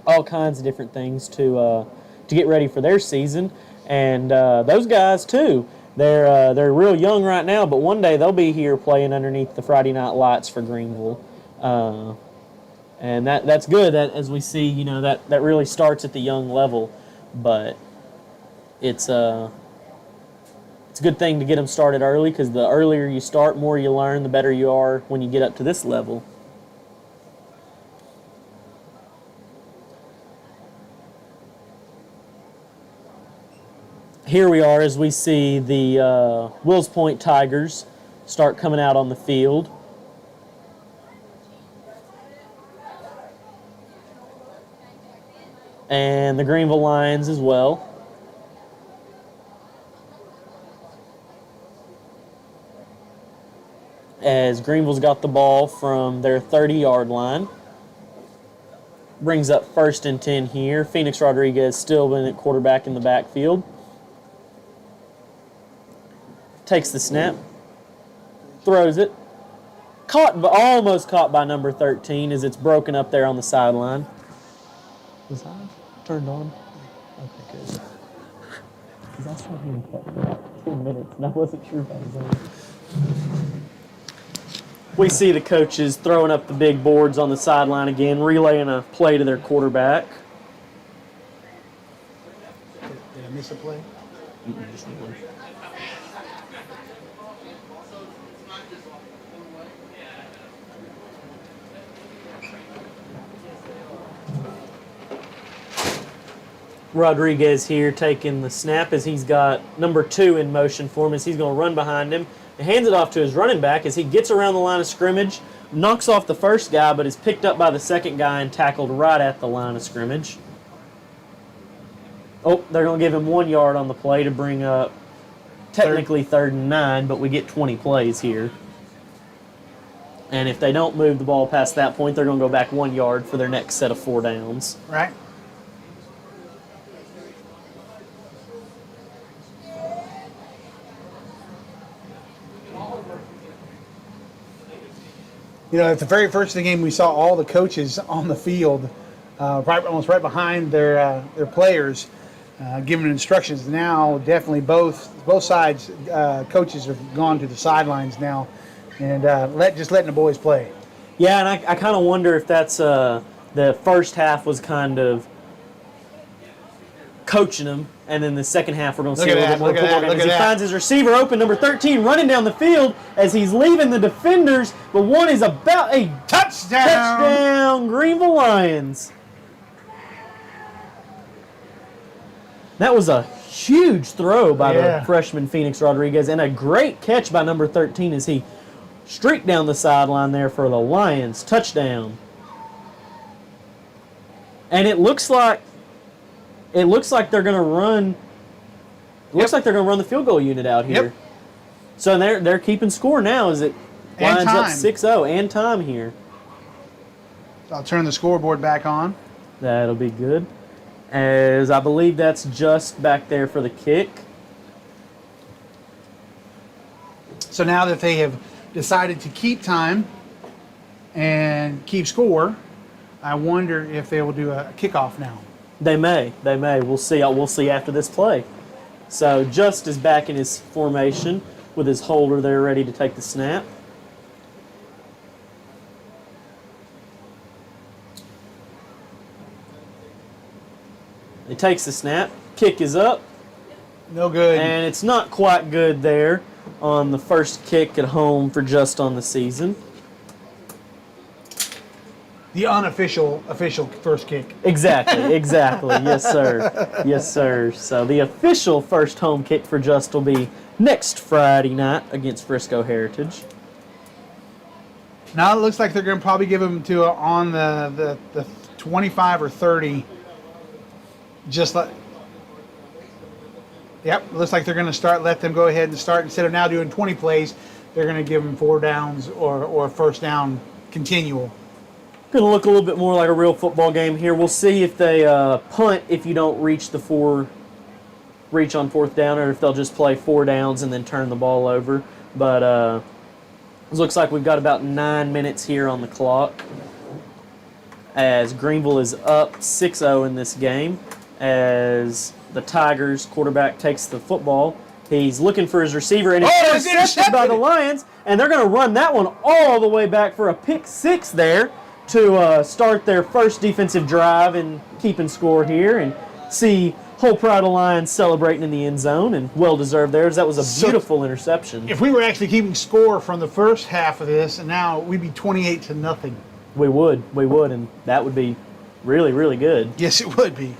all kinds of different things to get ready for their season. And those guys too, they're real young right now, but one day they'll be here playing underneath the Friday night lights for Greenville. And that's good. That as we see, that really starts at the young level. But it's a good thing to get them started early, because the earlier you start, more you learn, the better you are when you get up to this level. Here we are as we see the Willis Point Tigers start coming out on the field. And the Greenville Lions as well. As Greenville's got the ball from their 30-yard line. Brings up 1st and 10 here. Phoenix Rodriguez still been at quarterback in the backfield. Takes the snap. Throws it. Almost caught by number 13 as it's broken up there on the sideline. Was I turned on? Okay, good. Because I saw him cut for about 10 minutes, and I wasn't sure if I was on. We see the coaches throwing up the big boards on the sideline again, relaying a play to their quarterback. Did I miss a play? Rodriguez here taking the snap as he's got number 2 in motion for him as he's going to run behind him. He hands it off to his running back as he gets around the line of scrimmage, knocks off the first guy, but is picked up by the second guy and tackled right at the line of scrimmage. Oh, they're going to give him 1 yard on the play to bring up technically 3rd and 9, but we get 20 plays here. And if they don't move the ball past that point, they're going to go back 1 yard for their next set of 4 downs. Right. At the very first of the game, we saw all the coaches on the field, almost right behind their players, giving instructions. Now, definitely both sides coaches have gone to the sidelines now, and just letting the boys play. Yeah, and I kind of wonder if that's the first half was kind of coaching them, and then the second half we're going to see a little bit more football game. As he finds his receiver open, number 13, running down the field as he's leaving the defenders, but one is about a touchdown, Greenville Lions. That was a huge throw by the freshman Phoenix Rodriguez, and a great catch by number 13 as he Streak down the sideline there for the Lions. Touchdown. And it looks like they're going to run. Looks like they're going to run the field goal unit out here. Yep. So they're keeping score now. Is it Lions up time. 6-0 and time here? I'll turn the scoreboard back on. That'll be good. As I believe that's just back there for the kick. So now that they have decided to keep time and keep score, I wonder if they will do a kickoff now. They may. We'll see. We'll see after this play. So Just is back in his formation with his holder there ready to take the snap. He takes the snap. Kick is up. No good. And it's not quite good there on the first kick at home for Just on the season. The unofficial official first kick. Exactly. Yes, sir. So the official first home kick for Just will be next Friday night against Frisco Heritage. Now it looks like they're going to probably give them to on the 25 or 30. Just like, yep, looks like they're going to let them go ahead and start. Instead of now doing 20 plays, they're going to give them 4 downs or first down continual. Going to look a little bit more like a real football game here. We'll see if they punt if you don't reach on 4th down, or if they'll just play 4 downs and then turn the ball over. But it looks like we've got about 9 minutes here on the clock as Greenville is up 6-0 in this game. As the Tigers quarterback takes the football, he's looking for his receiver, and it's intercepted by the Lions, and they're going to run that one all the way back for a pick 6 there to start their first defensive drive and keeping score here, and see whole Pride of Lions celebrating in the end zone, and well-deserved theirs. That was a beautiful interception. If we were actually keeping score from the first half of this, and now we'd be 28-0. We would, and that would be really, really good. Yes, it would be.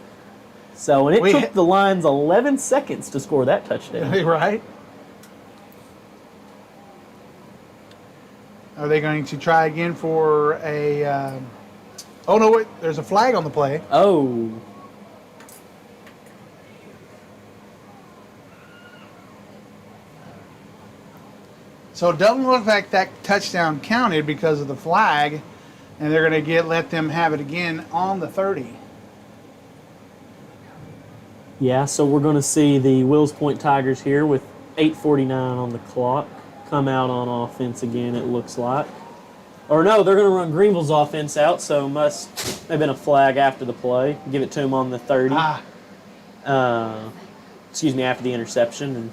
So, and it took the Lions 11 seconds to score that touchdown. Right. Are they going to try again for a... oh, no, wait. There's a flag on the play. Oh. So it doesn't look like that touchdown counted because of the flag, and they're going to let them have it again on the 30. Yeah, so we're going to see the Willis Point Tigers here with 8:49 on the clock come out on offense again, it looks like. Or no, they're going to run Greenville's offense out, so must have been a flag after the play. Give it to him on the 30. Excuse me, after the interception.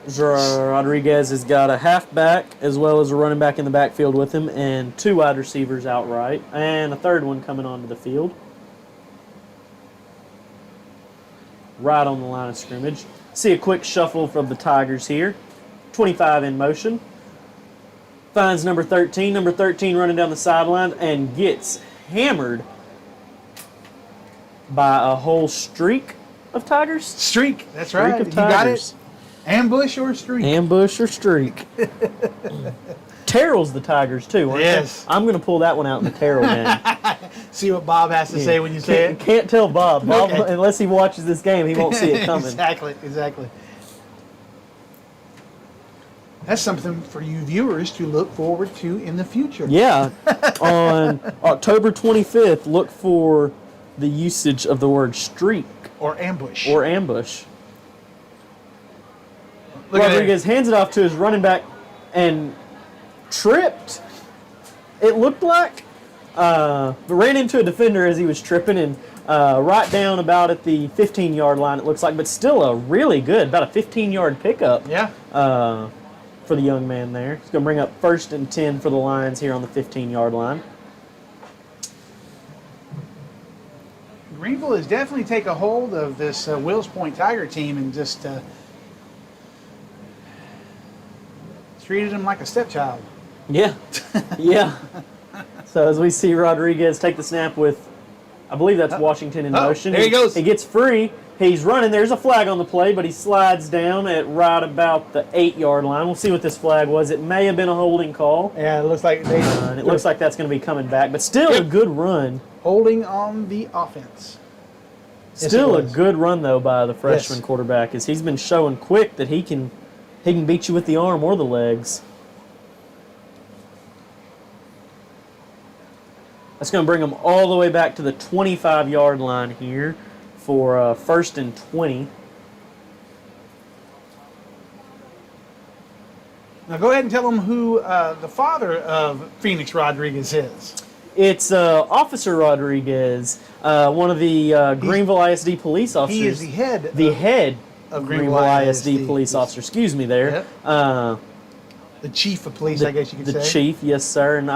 And Rodriguez has got a halfback as well as a running back in the backfield with him, and 2 wide receivers outright, and a third one coming onto the field. Right on the line of scrimmage. See a quick shuffle from the Tigers here. 25 in motion. Finds number 13. Number 13 running down the sideline and gets hammered by a whole streak of Tigers. Streak, that's right. Streak of You got Tigers. it. Ambush or streak? Ambush or streak. Terrell's the Tigers, too, aren't Yes. they? I'm going to pull that one out in the Terrell game. See what Bob has to say when you say it? Can't tell Bob. Bob, Okay. unless he watches this game, he won't see it coming. Exactly. That's something for you viewers to look forward to in the future. Yeah. On October 25th, look for the usage of the word streak. Or ambush. Or ambush. Look at Rodriguez hands it off to his running back and tripped. It looked like. Ran into a defender as he was tripping, and right down about at the 15-yard line, it looks like, but still a really good, about a 15-yard pickup. Yeah. For the young man there. He's going to bring up 1st and 10 for the Lions here on the 15-yard line. Greenville has definitely taken a hold of this Willis Point Tiger team and just treated him like a stepchild. Yeah. Yeah. So as we see Rodriguez take the snap with, I believe that's Washington in motion. There he goes. He gets free, He's running. There's a flag on the play, but he slides down at right about the 8-yard line. We'll see what this flag was. It may have been a holding call. Yeah, it looks like And it looks like that's going to be coming back, but still a good run. holding on the offense. Yes, Still it a was. good run though by the freshman Yes. quarterback, as he's been showing quick that he can beat you with the arm or the legs. That's going to bring him all the way back to the 25-yard line here for 1st and 20. Now go ahead and tell them who the father of Phoenix Rodriguez is. It's Officer Rodriguez, one of the Greenville ISD police officers. He is the head. The head of Greenville ISD police officer. Excuse me there. Yep. The chief of police, I guess you could say. The chief, yes, sir. And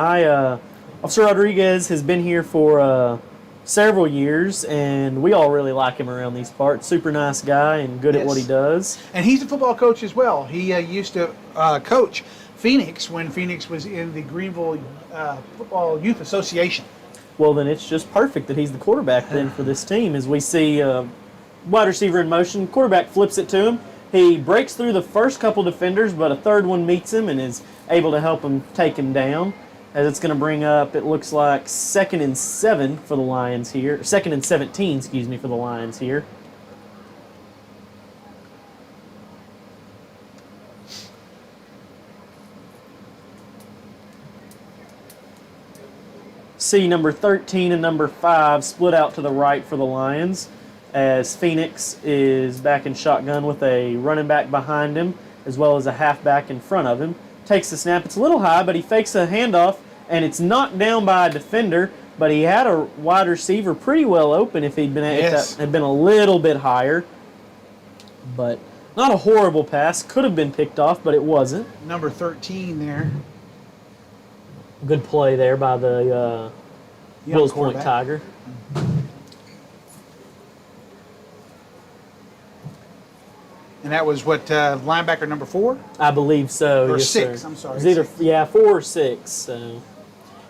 Officer Rodriguez has been here for several years, and we all really like him around these parts. Super nice guy and good at what he does. And he's a football coach as well. He used to coach Phoenix when Phoenix was in the Greenville Football Youth Association. Well, then it's just perfect that he's the quarterback then for this team. As we see wide receiver in motion, quarterback flips it to him. He breaks through the first couple defenders, but a third one meets him and is able to help him take him down. As it's going to bring up, it looks like 2nd and 7 for the Lions here. 2nd and 17, excuse me, for the Lions here. See number 13 and number 5 split out to the right for the Lions, as Phoenix is back in shotgun with a running back behind him as well as a halfback in front of him. Takes the snap. It's a little high, but he fakes a handoff, and it's knocked down by a defender, but he had a wide receiver pretty well open if he'd been if that had been a little bit higher. But not a horrible pass. Could have been picked off, but it wasn't. Number 13 there. Good play there by the Willis Point quarterback. Tiger. And that was what, linebacker number 4? I believe so. Or yes, 6, sir. I'm sorry, It was either 6. 4 or 6. So,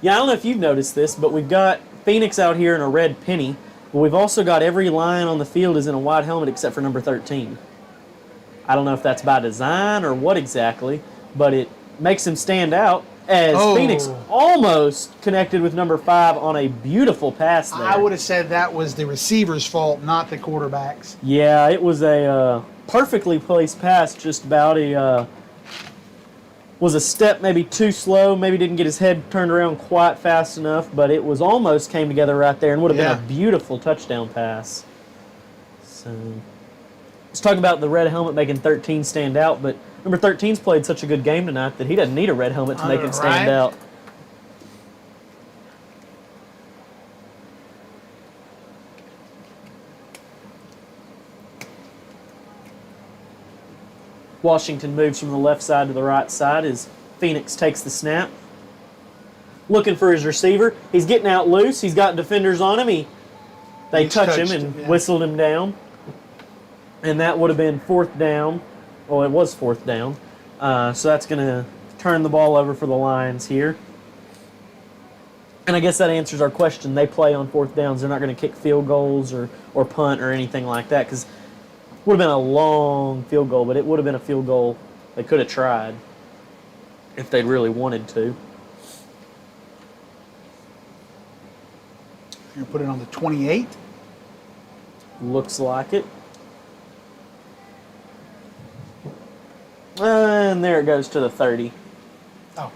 yeah, I don't know if you've noticed this, but we've got Phoenix out here in a red penny, but we've also got every Lion on the field is in a white helmet except for number 13. I don't know if that's by design or what exactly, but it makes him stand out, as Phoenix almost connected with number 5 on a beautiful pass there. I would have said that was the receiver's fault, not the quarterback's. Yeah, it was a perfectly placed pass, just about. He was a step maybe too slow, maybe didn't get his head turned around quite fast enough, but it was almost came together right there and would have been a beautiful touchdown pass. So, let's talk about the red helmet making 13 stand out, but number 13's played such a good game tonight that he doesn't need a red helmet to make him stand out. Washington moves from the left side to the right side as Phoenix takes the snap. Looking for his receiver. He's getting out loose. He's got defenders on him. They touch him and whistled him down. And that would have been 4th down. Well, it was 4th down. So that's going to turn the ball over for the Lions here. And I guess that answers our question. They play on 4th downs. They're not going to kick field goals or punt or anything like that, because would have been a long field goal, but it would have been a field goal they could have tried if they'd really wanted to. You're going to put it on the 28? Looks like it. And there it goes to the 30. Oh.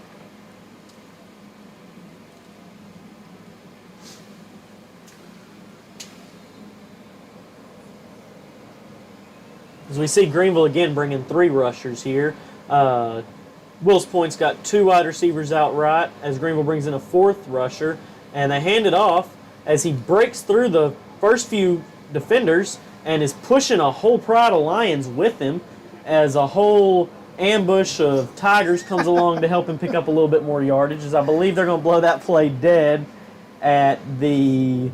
As we see Greenville again bringing 3 rushers here. Willis Point's got 2 wide receivers out right as Greenville brings in a 4th rusher. And they hand it off as he breaks through the first few defenders and is pushing a whole pride of Lions with him as a whole ambush of Tigers comes along to help him pick up a little bit more yardage, as I believe they're going to blow that play dead at the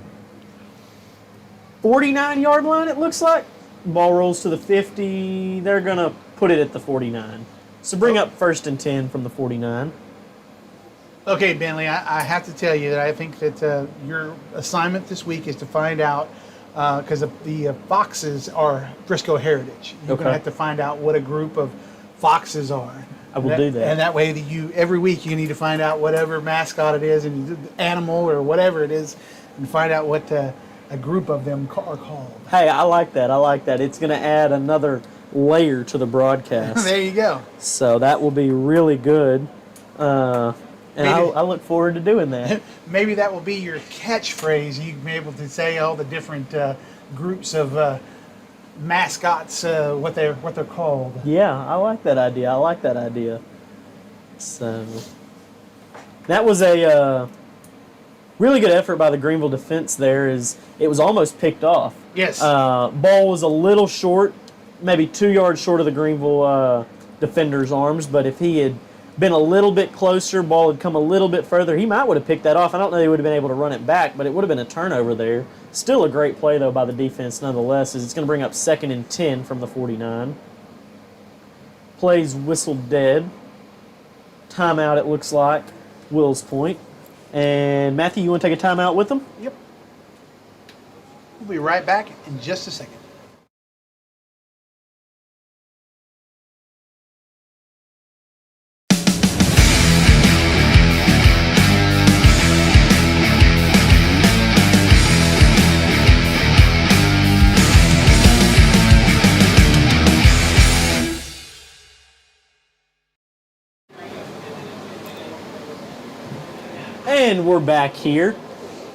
49-yard line, it looks like. Ball rolls to the 50. They're going to put it at the 49. So bring up 1st and 10 from the 49. Okay, Bentley, I have to tell you that I think that your assignment this week is to find out because the Foxes are Briscoe Heritage. You're going Okay. to have to find out what a group of Foxes are. I will do that. And that way, every week you need to find out whatever mascot it is, and animal or whatever it is, and find out what a group of them are called. Hey, I like that. I like that. It's going to add another layer to the broadcast. There you go. So that will be really good. And I look forward to doing that. Maybe that will be your catchphrase. You'll be able to say all the different groups of mascots, what they're called. Yeah, I like that idea. So that was a really good effort by the Greenville defense there. It was almost picked off. Yes. Ball was a little short, maybe 2 yards short of the Greenville defender's arms, but if he had been a little bit closer, ball had come a little bit further, he might would have picked that off. I don't know he would have been able to run it back, but it would have been a turnover there. Still a great play, though, by the defense nonetheless, as it's going to bring up 2nd and 10 from the 49. Plays whistled dead. Timeout, it looks like. Wills Point. And Matthew, you want to take a timeout with them? Yep. We'll be right back in just a second. And we're back here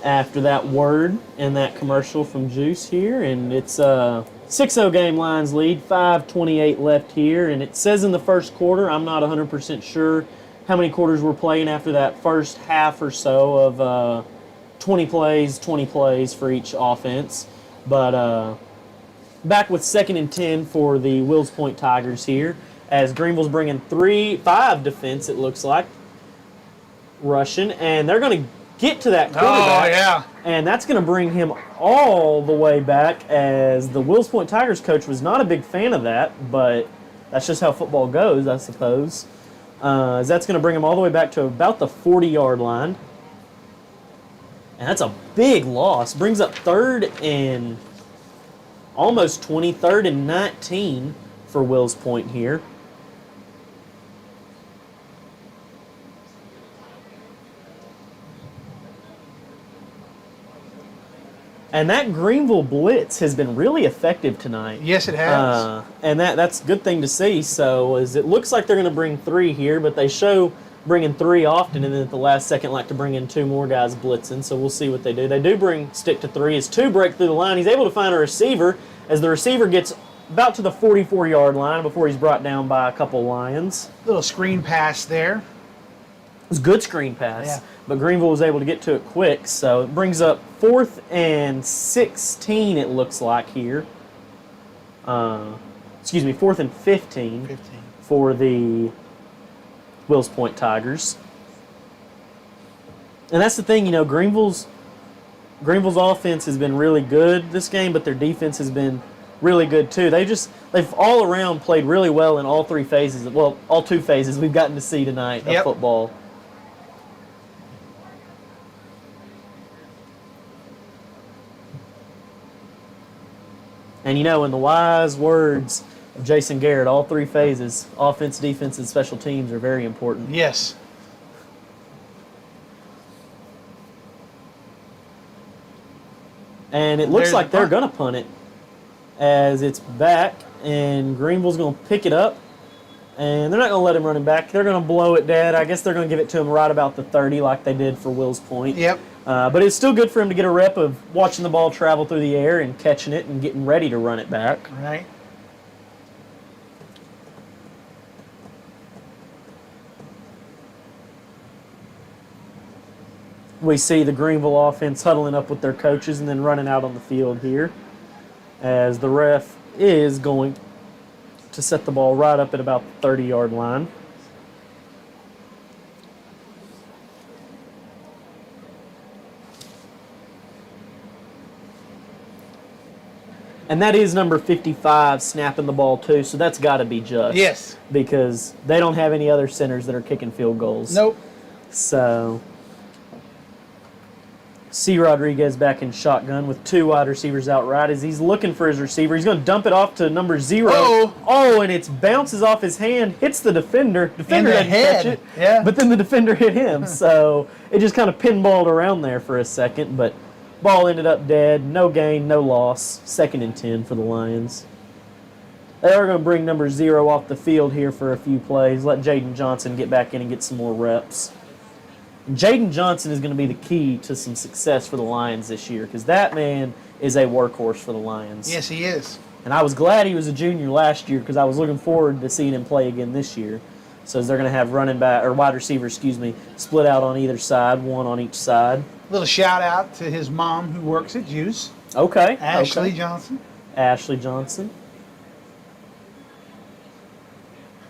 after that word and that commercial from GEUS here, and it's a 6-0 game, Lions lead, 5:28 left here, and it says in the first quarter, I'm not 100% sure how many quarters we're playing after that first half or so of 20 plays for each offense, but back with 2nd and 10 for the Wills Point Tigers here, as Greenville's bringing 5 defense, it looks like, rushing, and they're going to get to that quarterback. Oh, yeah. And that's going to bring him all the way back, as the Wills Point Tigers coach was not a big fan of that, but that's just how football goes, I suppose. As that's going to bring him all the way back to about the 40-yard line. And that's a big loss. Brings up 3rd and almost 20, 3rd and 19 for Wills Point here. And that Greenville blitz has been really effective tonight. Yes, it has. And that's a good thing to see. So as it looks like they're going to bring 3 here, but they show bringing 3 often, and then at the last second like to bring in 2 more guys blitzing. So we'll see what they do. They do stick to 3 as 2 break through the line. He's able to find a receiver as the receiver gets about to the 44-yard line before he's brought down by a couple Lions. Little screen pass there. It was a good screen pass, Yeah. but Greenville was able to get to it quick. So it brings up 4th and 16, it looks like here. 4th and 15 for the Wills Point Tigers. And that's the thing, Greenville's offense has been really good this game, but their defense has been really good too. They've all around played really well in all 3 phases. Well, all 2 phases we've gotten to see tonight of football. And in the wise words of Jason Garrett, all 3 phases, offense, defense, and special teams, are very important. Yes. And it looks There's like the they're punt. going to punt it as it's back, and Greenville's going to pick it up. And they're not going to let him run it back. They're going to blow it dead. I guess they're going to give it to him right about the 30 like they did for Wills Point. Yep. But it's still good for him to get a rep of watching the ball travel through the air and catching it and getting ready to run it back. Right. We see the Greenville offense huddling up with their coaches and then running out on the field here, as the ref is going to set the ball right up at about the 30-yard line. And that is number 55 snapping the ball too, so that's got to be just. Yes. Because they don't have any other centers that are kicking field goals. Nope. So C. Rodriguez back in shotgun with 2 wide receivers out right as he's looking for his receiver. He's going to dump it off to number 0. Oh, and it bounces off his hand, hits the defender. Defender doesn't catch it, but then the defender hit him. So it just kind of pinballed around there for a second, but ball ended up dead. No gain, no loss. 2nd and 10 for the Lions. They are going to bring number 0 off the field here for a few plays. Let Jaden Johnson get back in and get some more reps. Jaden Johnson is going to be the key to some success for the Lions this year because that man is a workhorse for the Lions. Yes, he is. And I was glad he was a junior last year because I was looking forward to seeing him play again this year. So they're going to have wide receivers, split out on either side, 1 on each side. Little shout out to his mom who works at GEUS. Okay. Ashley Johnson. Ashley Johnson.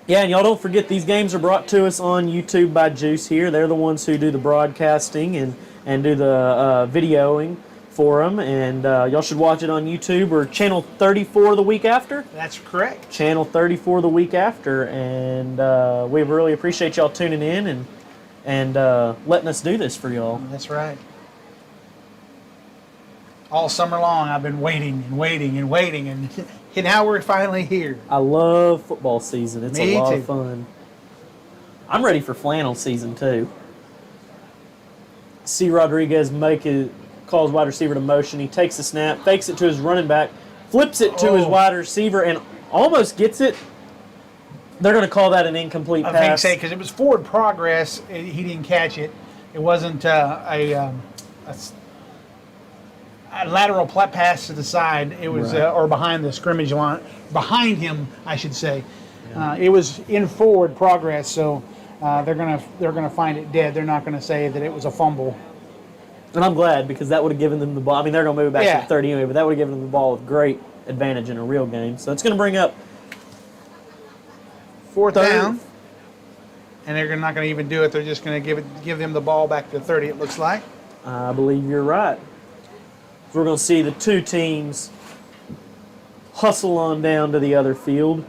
Yeah, and y'all don't forget these games are brought to us on YouTube by GEUS here. They're the ones who do the broadcasting and do the videoing for them. And y'all should watch it on YouTube or Channel 34 the week after. That's correct. Channel 34 the week after. And we really appreciate y'all tuning in and letting us do this for y'all. That's right. All summer long I've been waiting and waiting and waiting, and now we're finally here. I love football season. It's Me a lot too. of fun. I'm ready for flannel season too. C. Rodriguez calls wide receiver to motion. He takes the snap, fakes it to his running back, flips it to his wide receiver, and almost gets it. They're going to call that an incomplete pass. I think because it was forward progress, he didn't catch it. It wasn't a lateral pass to the side. It was or behind the scrimmage line, behind him, I should say. Yeah. It was in forward progress, so they're gonna find it dead. They're not gonna say that it was a fumble. And I'm glad because that would have given them the ball. I mean, they're going to move it back to the 30 anyway, but that would have given them the ball with great advantage in a real game. So it's going to bring up 4th down, and they're not going to even do it. They're just going to give them the ball back to 30. It looks like. I believe you're right. So we're going to see the 2 teams hustle on down to the other field.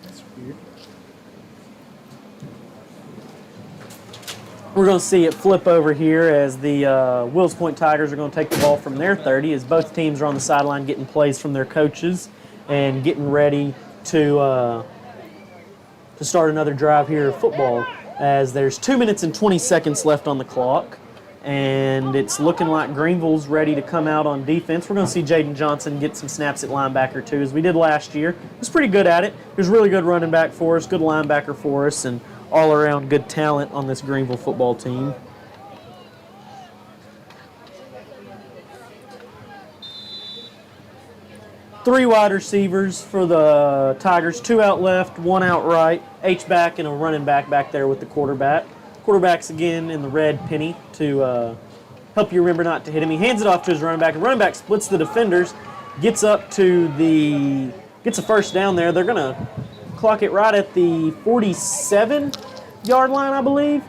That's weird. We're going to see it flip over here as the Willis Point Tigers are going to take the ball from their 30 as both teams are on the sideline getting plays from their coaches and getting ready to start another drive here of football as there's 2 minutes and 20 seconds left on the clock and it's looking like Greenville's ready to come out on defense. We're going to see Jaden Johnson get some snaps at linebacker too as we did last year. He was pretty good at it. He was really good running back for us, good linebacker for us, and all around good talent on this Greenville football team. Three wide receivers for the Tigers, 2 out left, 1 out right, H-back and a running back there with the quarterback. Quarterback's again in the red penny to help you remember not to hit him. He hands it off to his running back, and running back splits the defenders, gets a first down there. They're going to clock it right at the 47-yard line, I believe.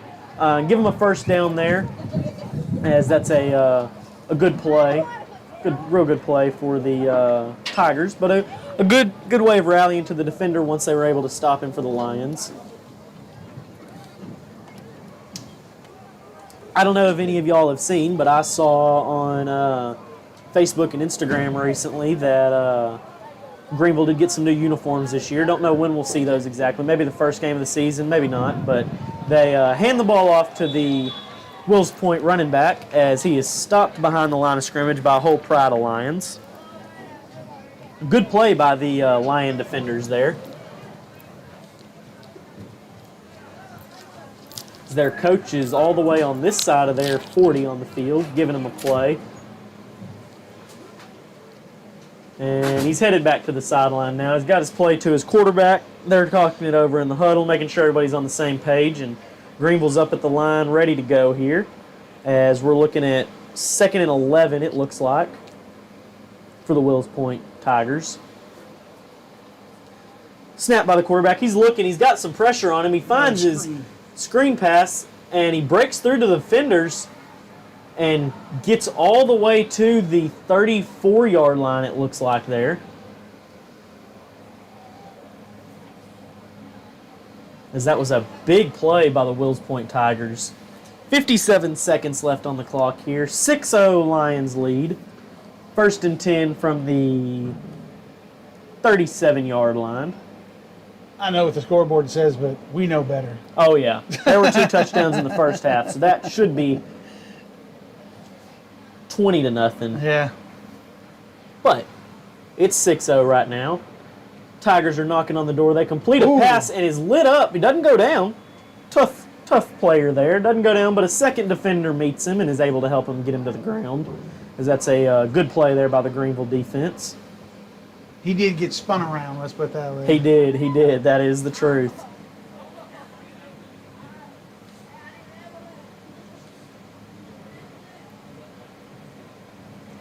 Give him a first down there, as that's a good play. Real good play for the Tigers, but a good way of rallying to the defender once they were able to stop him for the Lions. I don't know if any of y'all have seen, but I saw on Facebook and Instagram recently that Greenville did get some new uniforms this year. Don't know when we'll see those exactly. Maybe the first game of the season, maybe not, but they hand the ball off to the Willis Point running back as he is stopped behind the line of scrimmage by a whole pride of Lions. Good play by the Lion defenders there. Their coach is all the way on this side of their 40 on the field, giving them a play. And he's headed back to the sideline now. He's got his play to his quarterback. They're talking it over in the huddle, making sure everybody's on the same page, and Greenville's up at the line, ready to go here as we're looking at 2nd and 11, it looks like, for the Willis Point Tigers. Snap by the quarterback. He's looking. He's got some pressure on him. He finds his screen pass, and he breaks through to the defenders and gets all the way to the 34-yard line, it looks like there. as that was a big play by the Wills Point Tigers. 57 seconds left on the clock here. 6-0 Lions lead. 1st and 10 from the 37-yard line. I know what the scoreboard says, but we know better. Oh, yeah. There were 2 touchdowns in the first half, so that should be 20-0. Yeah. But it's 6-0 right now. Tigers are knocking on the door. They complete a pass and is lit up. He doesn't go down. Tough player there. Doesn't go down, but a second defender meets him and is able to help him get him to the ground. As that's a good play there by the Greenville defense. He did get spun around, let's put it that way. He did. That is the truth.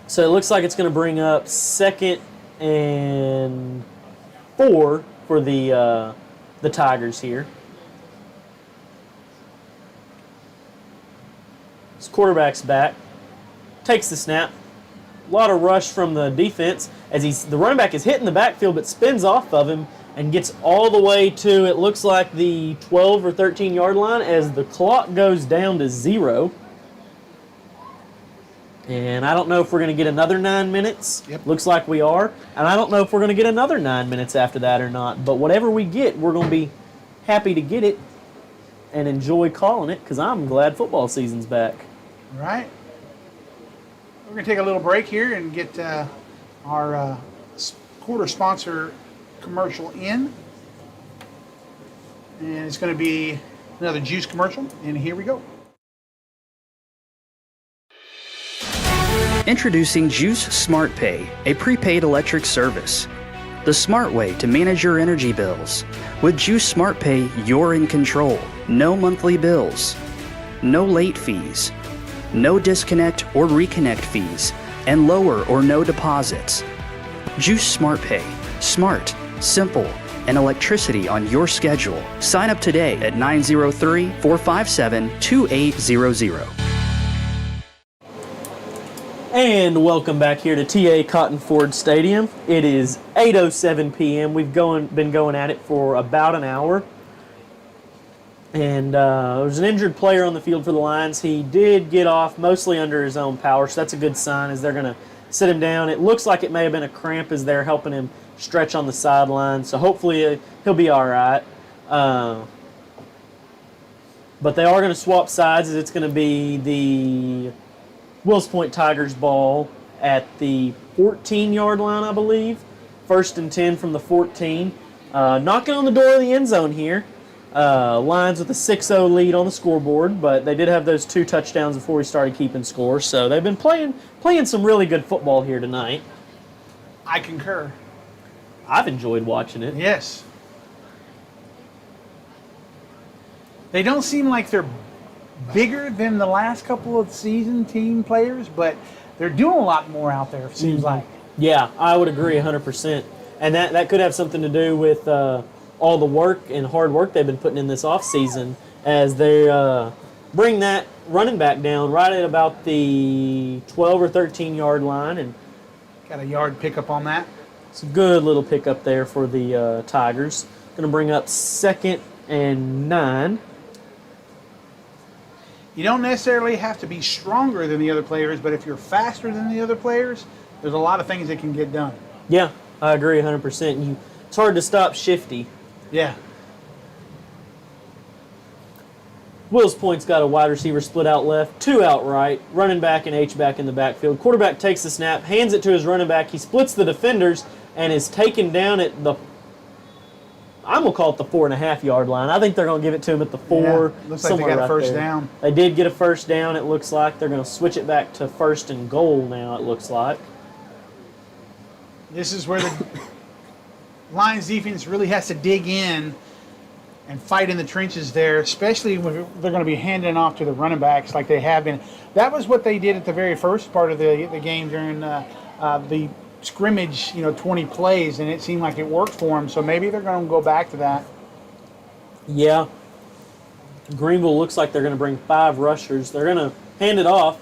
So it looks like it's going to bring up 2nd and 4 for the Tigers here. His quarterback's back, takes the snap. A lot of rush from the defense as the running back is hitting the backfield but spins off of him and gets all the way to, it looks like, the 12 or 13-yard line as the clock goes down to 0. And I don't know if we're going to get another 9 minutes. Yep. Looks like we are. And I don't know if we're going to get another 9 minutes after that or not. But whatever we get, we're going to be happy to get it and enjoy calling it because I'm glad football season's back. All right. We're going to take a little break here and get our quarter sponsor commercial in. And it's going to be another GEUS commercial. And here we go. Introducing GEUS Smart Pay, a prepaid electric service. The smart way to manage your energy bills. With GEUS Smart Pay, you're in control. No monthly bills. No late fees. No disconnect or reconnect fees. And lower or no deposits. GEUS Smart Pay. Smart, simple, and electricity on your schedule. Sign up today at 903-457-2800. And welcome back here to TA Cotton Ford Stadium. It is 8:07 p.m. We've been going at it for about an hour. And there's an injured player on the field for the Lions. He did get off mostly under his own power, so that's a good sign as they're going to sit him down. It looks like it may have been a cramp as they're helping him stretch on the sideline, so hopefully he'll be all right. But they are going to swap sides as it's going to be the Willis Point Tigers ball at the 14-yard line, I believe. 1st and 10 from the 14. Knocking on the door of the end zone here. Lions with a 6-0 lead on the scoreboard, but they did have those 2 touchdowns before we started keeping score, so they've been playing some really good football here tonight. I concur. I've enjoyed watching it. Yes. They don't seem like they're bigger than the last couple of season team players, but they're doing a lot more out there, it seems like. Yeah, I would agree 100%. And that could have something to do with all the work and hard work they've been putting in this offseason as they bring that running back down right at about the 12 or 13-yard line. And got a yard pickup on that. It's a good little pickup there for the Tigers. Going to bring up 2nd and 9. You don't necessarily have to be stronger than the other players, but if you're faster than the other players, there's a lot of things that can get done. Yeah, I agree 100%. It's hard to stop Shifty. Yeah. Willis Point's got a wide receiver split out left, 2 out right, running back and H-back in the backfield. Quarterback takes the snap, hands it to his running back. He splits the defenders and is taken down at the, I'm going to call it the 4.5-yard line. I think they're going to give it to him at the 4. Yeah, looks like they got a first down. They did get a first down, it looks like. They're going to switch it back to 1st and goal now, it looks like. This is where the Lions defense really has to dig in and fight in the trenches there, especially when they're going to be handing off to the running backs like they have been. That was what they did at the very first part of the game during the scrimmage, 20 plays, and it seemed like it worked for them. So maybe they're going to go back to that. Yeah. Greenville looks like they're going to bring 5 rushers. They're going to hand it off,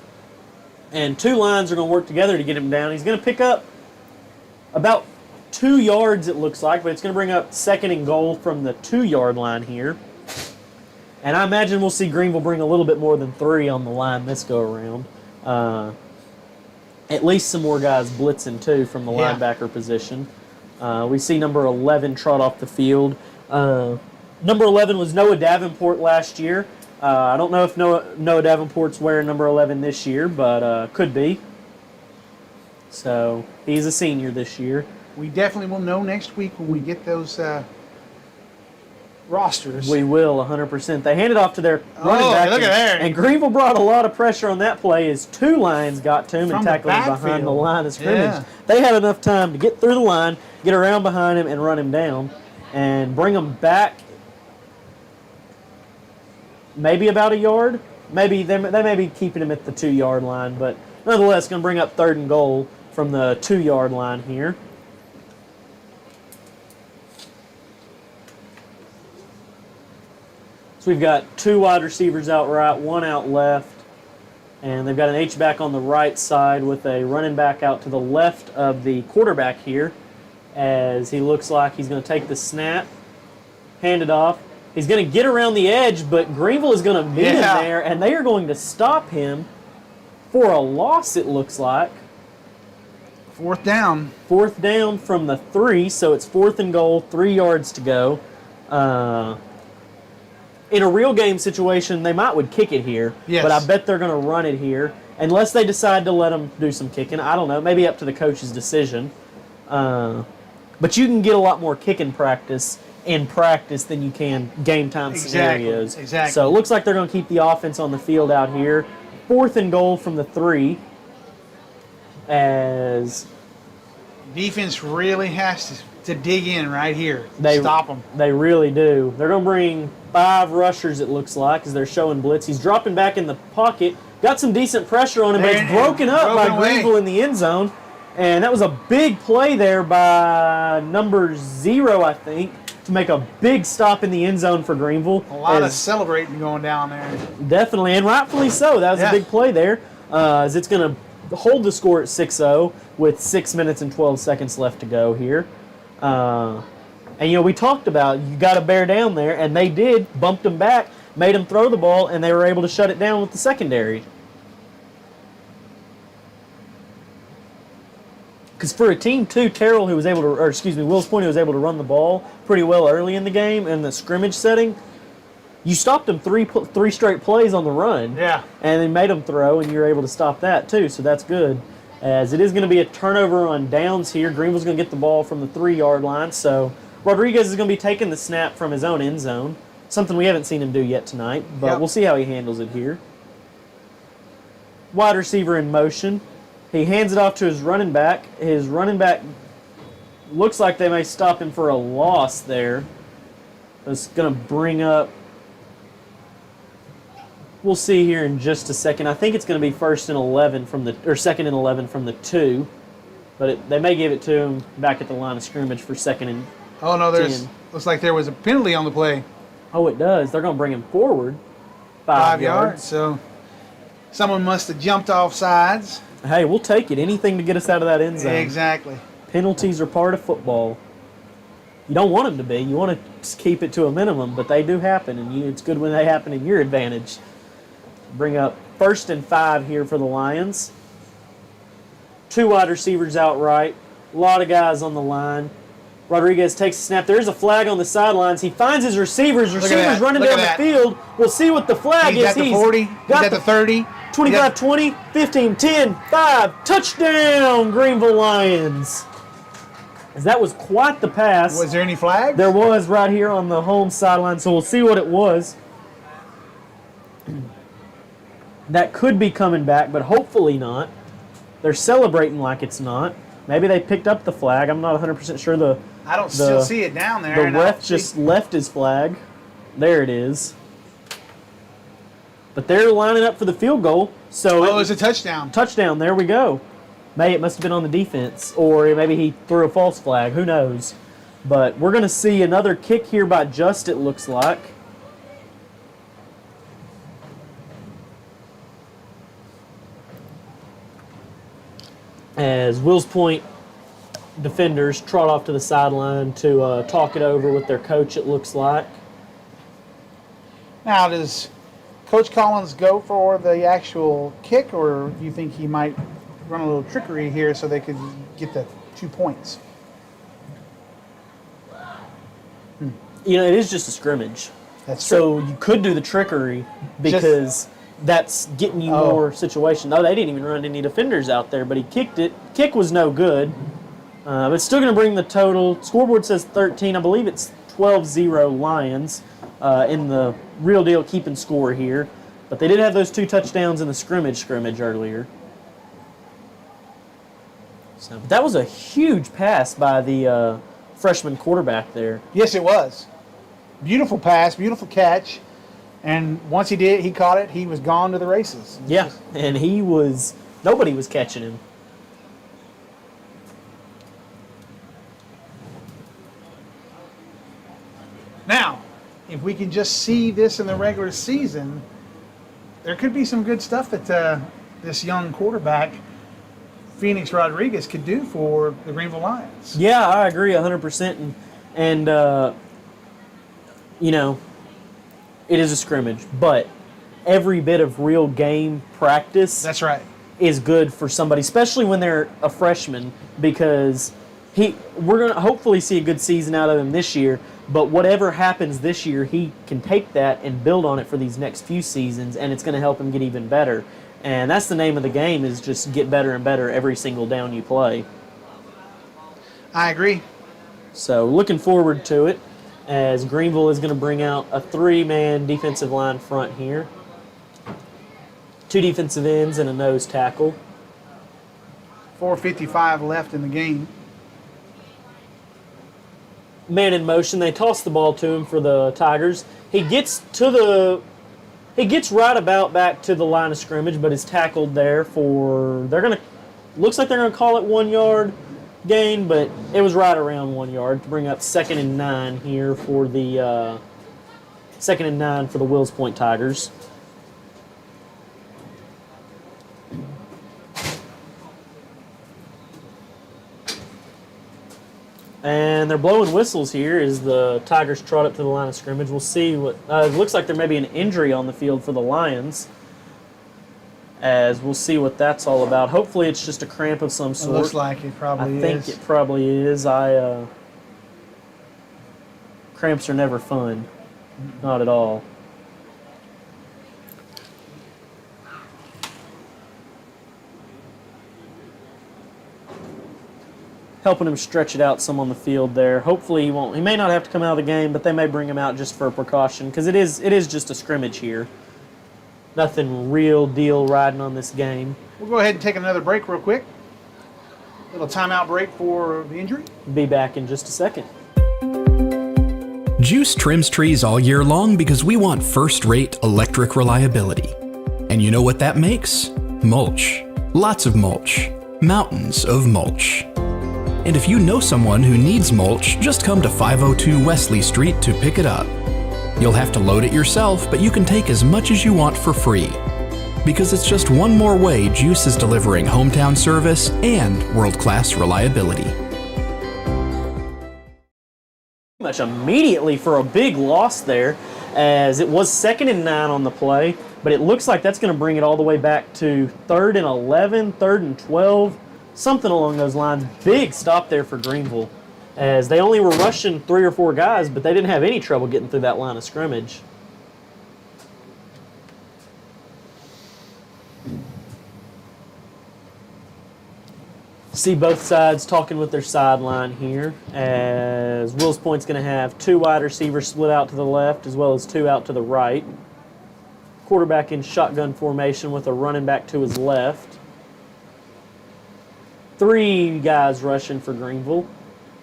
and 2 lines are going to work together to get him down. He's going to pick up about 2 yards, it looks like, but it's going to bring up 2nd and goal from the 2-yard line here. And I imagine we'll see Greenville bring a little bit more than 3 on the line this go-around. At least some more guys blitzing, too, from the linebacker position. We see number 11 trot off the field. Number 11 was Noah Davenport last year. I don't know if Noah Davenport's wearing number 11 this year, but could be. So he's a senior this year. We definitely will know next week when we get those rosters. We will, 100%. They handed off to their running back. Look at there. And Greenville brought a lot of pressure on that play as 2 Lions got to him and tackled him behind the line of scrimmage. Yeah. They had enough time to get through the line, get around behind him, and run him down and bring him back maybe about a yard. Maybe they may be keeping him at the 2-yard line, but nonetheless, going to bring up 3rd and goal from the 2-yard line here. So we've got 2 wide receivers out right, 1 out left, and they've got an H-back on the right side with a running back out to the left of the quarterback here, as he looks like he's going to take the snap, hand it off. He's going to get around the edge, but Greenville is going to meet him there, and they are going to stop him for a loss, it looks like. 4th down. 4th down from the 3, so it's 4th and goal, 3 yards to go. In a real game situation, they would kick it here, yes. But I bet they're going to run it here, unless they decide to let them do some kicking. I don't know, maybe up to the coach's decision. But you can get a lot more kicking practice in practice than you can game time scenarios. Exactly. So it looks like they're going to keep the offense on the field out here. 4th and goal from the 3, as defense really has to dig in right here. Stop them. They really do. They're going to bring 5 rushers, it looks like, as they're showing blitz. He's dropping back in the pocket. Got some decent pressure on him, but it's broken up by Greenville in the end zone. And that was a big play there by number 0, I think, to make a big stop in the end zone for Greenville. A lot of celebrating going down there. Definitely, and rightfully so. That was a big play there, as it's going to hold the score at 6-0 with 6 minutes and 12 seconds left to go here. And, we talked about you got to bear down there, and they did, bumped them back, made them throw the ball, and they were able to shut it down with the secondary. Because for a team, too, Willis Point, who was able to run the ball pretty well early in the game in the scrimmage setting, you stopped them three straight plays on the run. Yeah. And then made them throw, and you're able to stop that, too, so that's good. As it is going to be a turnover on downs here. Greenville's going to get the ball from the 3-yard line, so Rodriguez is going to be taking the snap from his own end zone, something we haven't seen him do yet tonight, but we'll see how he handles it here. Wide receiver in motion. He hands it off to his running back. His running back looks like they may stop him for a loss there. It's going to bring up, we'll see here in just a second. I think it's going to be 2nd and 11 from the 2, but they may give it to him back at the line of scrimmage for 2nd and 10. Looks like there was a penalty on the play. Oh, it does. They're going to bring him forward 5 yards. So someone must have jumped off sides. Hey, we'll take it. Anything to get us out of that end zone. Exactly. Penalties are part of football. You don't want them to be. You want to keep it to a minimum, but they do happen, and it's good when they happen in your advantage. Bring up 1st and 5 here for the Lions. 2 wide receivers out right. A lot of guys on the line. Rodriguez takes a snap. There's a flag on the sidelines. He finds his receivers. Receivers running down the field. We'll see what the flag is. He's at the 40. He's at the 30. 25, 20, 15, 10, 5. Touchdown, Greenville Lions. As that was quite the pass. Was there any flags? There was right here on the home sideline, so we'll see what it was. That could be coming back, but hopefully not. They're celebrating like it's not. Maybe they picked up the flag. I'm not 100% sure. I don't still see it down there. The ref just left his flag. There it is. But they're lining up for the field goal. So it was a touchdown. Touchdown. There we go. Maybe it must have been on the defense, or maybe he threw a false flag. Who knows? But we're going to see another kick here by Just, it looks like. As Wills Point defenders trot off to the sideline to talk it over with their coach, it looks like. Now, does Coach Collins go for the actual kick, or do you think he might run a little trickery here so they could get the 2 points? You know, it is just a scrimmage. That's so true. you could do the trickery because that's getting you more situation. No, they didn't even run any defenders out there, but he kicked it. Kick was no good. But it's still going to bring the total. Scoreboard says 13. I believe it's 12-0 Lions in the real deal keeping score here. But they did have those 2 touchdowns in the scrimmage earlier. So but that was a huge pass by the freshman quarterback there. Yes, it was. Beautiful pass, beautiful catch. And once he caught it, he was gone to the races. Yeah, and nobody was catching him. Now, if we can just see this in the regular season, there could be some good stuff that this young quarterback, Phoenix Rodriguez, could do for the Greenville Lions. Yeah, I agree 100%. And you know, it is a scrimmage, but every bit of real game practice That's right. is good for somebody, especially when they're a freshman, because we're going to hopefully see a good season out of him this year, but whatever happens this year, he can take that and build on it for these next few seasons, and it's going to help him get even better. And that's the name of the game, is just get better and better every single down you play. I agree. So looking forward to it, as Greenville is going to bring out a 3-man defensive line front here. 2 defensive ends and a nose tackle. 4:55 left in the game. Man in motion. They toss the ball to him for the Tigers. He gets right about back to the line of scrimmage, but is tackled there looks like they're going to call it 1 yard gain, but it was right around 1 yard to bring up 2nd and 9 here for the 2nd and 9 for the Willis Point Tigers. And they're blowing whistles here as the Tigers trot up to the line of scrimmage. We'll see what it looks like. There may be an injury on the field for the Lions, as we'll see what that's all about. Hopefully it's just a cramp of some sort. It looks like it probably is. I think it probably is. Cramps are never fun. Not at all. Helping him stretch it out some on the field there. Hopefully he may not have to come out of the game, but they may bring him out just for a precaution, because it is just a scrimmage here. Nothing real deal riding on this game. We'll go ahead and take another break real quick. Little timeout break for the injury. Be back in just a second. GEUS trims trees all year long because we want first-rate electric reliability. And you know what that makes? Mulch. Lots of mulch. Mountains of mulch. And if you know someone who needs mulch, just come to 502 Wesley Street to pick it up. You'll have to load it yourself, but you can take as much as you want for free. Because it's just one more way GEUS is delivering hometown service and world-class reliability. Much immediately for a big loss there, as it was 2nd and 9 on the play, but it looks like that's going to bring it all the way back to 3rd and 11, 3rd and 12, something along those lines. Big stop there for Greenville, as they only were rushing 3 or 4 guys, but they didn't have any trouble getting through that line of scrimmage. See both sides talking with their sideline here, as Willis Point's going to have 2 wide receivers split out to the left as well as 2 out to the right. Quarterback in shotgun formation with a running back to his left. 3 guys rushing for Greenville.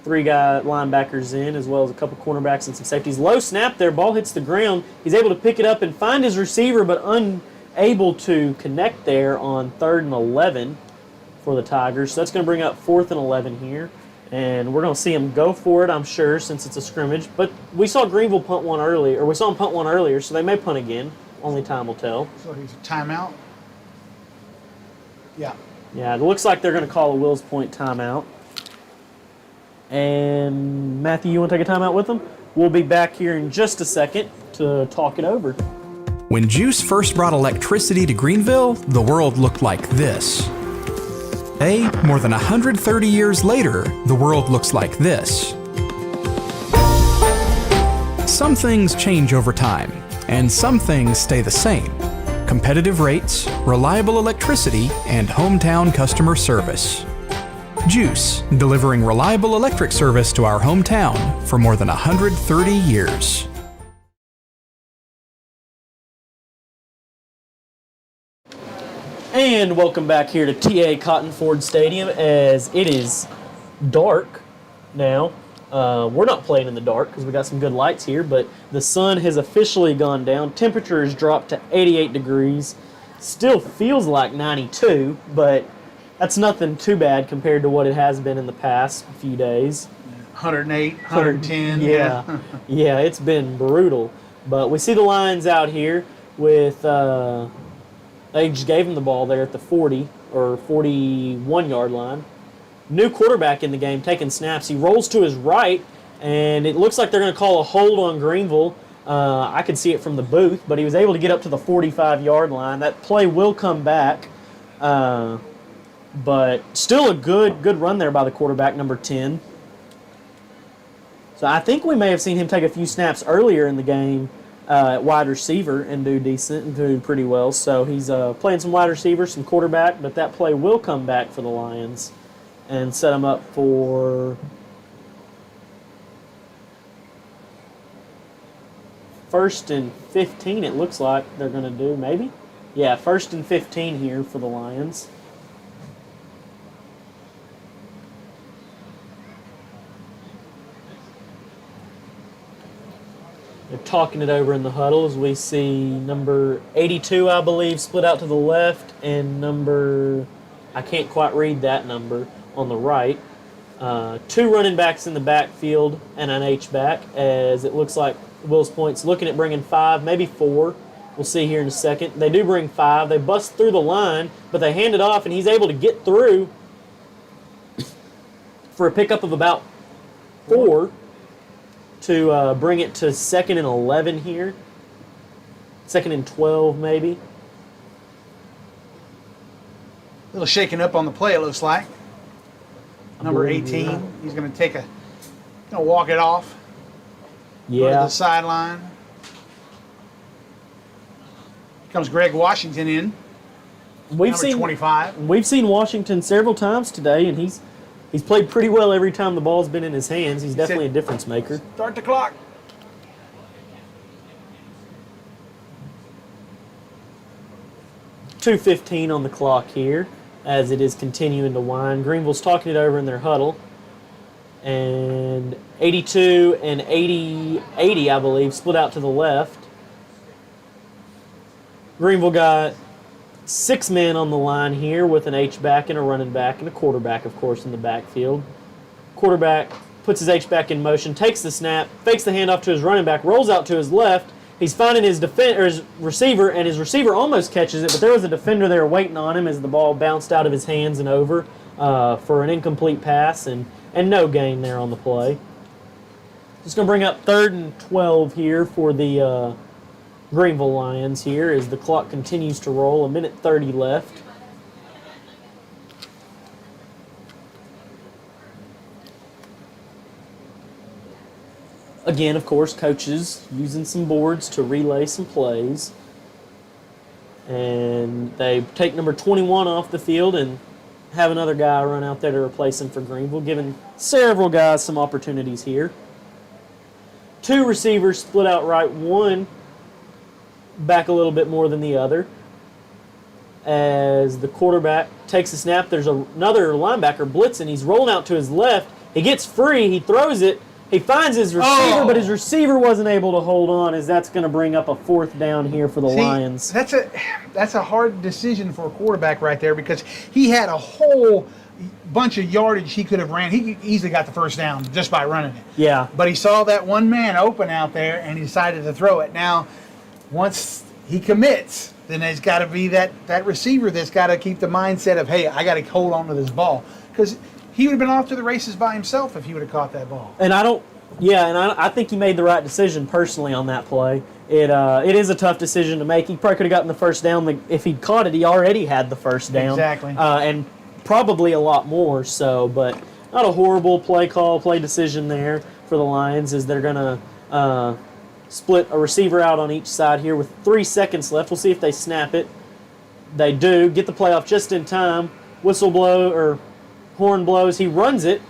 3 linebackers in, as well as a couple cornerbacks and some safeties. Low snap there, ball hits the ground. He's able to pick it up and find his receiver, but unable to connect there on 3rd and 11 for the Tigers. So that's going to bring up 4th and 11 here. And we're going to see him go for it, I'm sure, since it's a scrimmage. But we saw Greenville punt one earlier, or we saw him punt one earlier, so they may punt again. Only time will tell. So he's a timeout. Yeah. Yeah, it looks like they're going to call a Willis Point timeout. And Matthew, you want to take a timeout with them? We'll be back here in just a second to talk it over. When GEUS first brought electricity to Greenville, the world looked like this. Today, more than 130 years later, the world looks like this. Some things change over time, and some things stay the same. Competitive rates, reliable electricity, and hometown customer service. GEUS, delivering reliable electric service to our hometown for more than 130 years. And welcome back here to TA Cotton Ford Stadium as it is dark now. We're not playing in the dark because we got some good lights here, but the sun has officially gone down. Temperature has dropped to 88 degrees. Still feels like 92, but that's nothing too bad compared to what it has been in the past few days. 108, 110. Yeah, yeah, it's been brutal. But we see the Lions out here with, they just gave him the ball there at the 40 or 41-yard line. New quarterback in the game taking snaps. He rolls to his right, and it looks like they're going to call a hold on Greenville. I could see it from the booth, but he was able to get up to the 45-yard line. That play will come back, but still a good run there by the quarterback, number 10. So I think we may have seen him take a few snaps earlier in the game at wide receiver and do decent and do pretty well. So he's playing some wide receiver, some quarterback, but that play will come back for the Lions and set them up for first and 15, it looks like they're going to do, maybe? Yeah, first and 15 here for the Lions. They're talking it over in the huddle as we see number 82, I believe, split out to the left, and number, I can't quite read that number, on the right. Two running backs in the backfield and an H-back, as it looks like Willis Point's looking at bringing 5, maybe 4. We'll see here in a second. They do bring 5. They bust through the line, but they hand it off, and he's able to get through for a pickup of about 4 to bring it to 2nd and 11 here. 2nd and 12, maybe. A little shaken up on the play, it looks like. Number 18, he's going to take a, walk it off. Go to the sideline. Here comes Greg Washington in. We've number 25. We've seen Washington several times today, and he's played pretty well every time the ball's been in his hands. He's definitely a difference maker. Start the clock. .2:15 on the clock here as it is continuing to wind. Greenville's talking it over in their huddle. And 82 and 80, I believe, split out to the left. Greenville got 6 men on the line here with an H-back and a running back and a quarterback, of course, in the backfield. Quarterback puts his H-back in motion, takes the snap, fakes the handoff to his running back, rolls out to his left. He's finding his receiver, and his receiver almost catches it, but there was a defender there waiting on him as the ball bounced out of his hands and over for an incomplete pass, and no gain there on the play. Just going to bring up 3rd and 12 here for the Greenville Lions here as the clock continues to roll. 1:30 left. Again, of course, coaches using some boards to relay some plays. And they take number 21 off the field and have another guy run out there to replace him for Greenville, giving several guys some opportunities here. 2 receivers split out right, one back a little bit more than the other. As the quarterback takes a snap, there's another linebacker blitzing. He's rolling out to his left. He gets free. He throws it. He finds his receiver, but his receiver wasn't able to hold on, as that's going to bring up a 4th down here for the Lions. That's a hard decision for a quarterback right there, because he had a whole bunch of yardage he could have ran. He easily got the 1st down just by running it. Yeah. But he saw that one man open out there, and he decided to throw it. Now, once he commits, then there's got to be that receiver that's got to keep the mindset of, hey, I got to hold on to this ball. Because he would have been off to the races by himself if he would have caught that ball. And I don't Yeah, and I think he made the right decision personally on that play. It is a tough decision to make. He probably could have gotten the first down. If he'd caught it, he already had the first down. Exactly. And probably a lot more so, but not a horrible play decision there for the Lions, as they're going to split a receiver out on each side here with 3 seconds left. We'll see if they snap it. They do. Get the play off just in time. Whistle blow or horn blows. He runs it,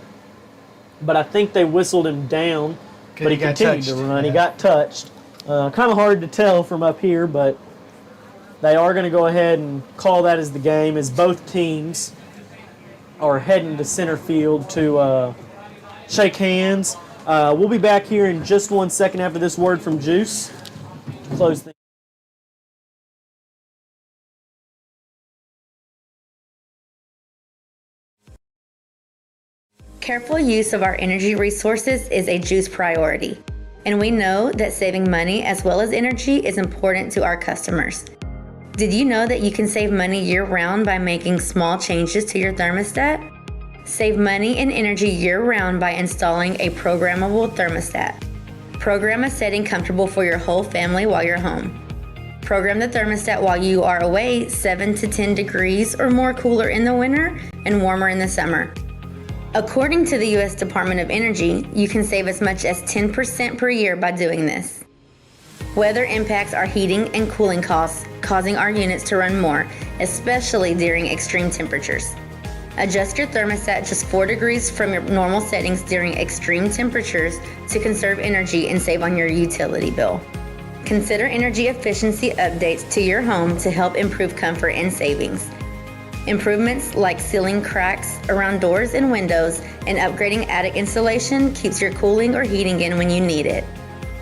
but I think they whistled him down. But he continued to run. Yeah. He got touched. Kind of hard to tell from up here, but they are going to go ahead and call that as the game, as both teams are heading to center field to shake hands. We'll be back here in just 1 second after this word from GEUS to close things. Careful use of our energy resources is a GEUS priority, and we know that saving money as well as energy is important to our customers. Did you know that you can save money year-round by making small changes to your thermostat? Save money and energy year-round by installing a programmable thermostat. Program a setting comfortable for your whole family while you're home. Program the thermostat while you are away 7 to 10 degrees or more cooler in the winter and warmer in the summer. According to the U.S. Department of Energy, you can save as much as 10% per year by doing this. Weather impacts our heating and cooling costs, causing our units to run more, especially during extreme temperatures. Adjust your thermostat just 4 degrees from your normal settings during extreme temperatures to conserve energy and save on your utility bill. Consider energy efficiency updates to your home to help improve comfort and savings. Improvements like sealing cracks around doors and windows and upgrading attic insulation keeps your cooling or heating in when you need it.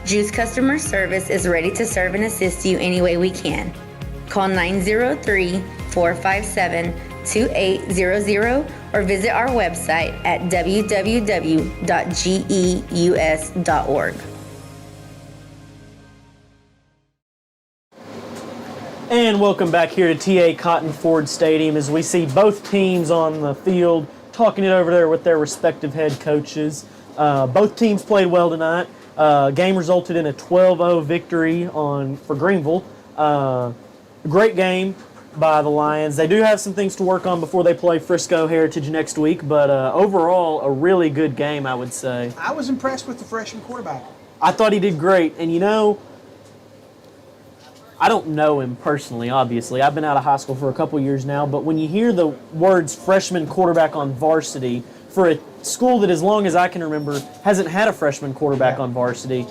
GEUS Customer Service is ready to serve and assist you any way we can. Call 903-457-2800 or visit our website at www.geus.org. And welcome back here to T.A. Cotton Ford Stadium as we see both teams on the field talking it over there with their respective head coaches. Both teams played well tonight. Game resulted in a 12-0 victory for Greenville. Great game by the Lions. They do have some things to work on before they play Frisco Heritage next week, but overall, a really good game, I would say. I was impressed with the freshman quarterback. I thought he did great, and I don't know him personally, obviously. I've been out of high school for a couple years now, but when you hear the words freshman quarterback on varsity for a school that, as long as I can remember, hasn't had a freshman quarterback on varsity,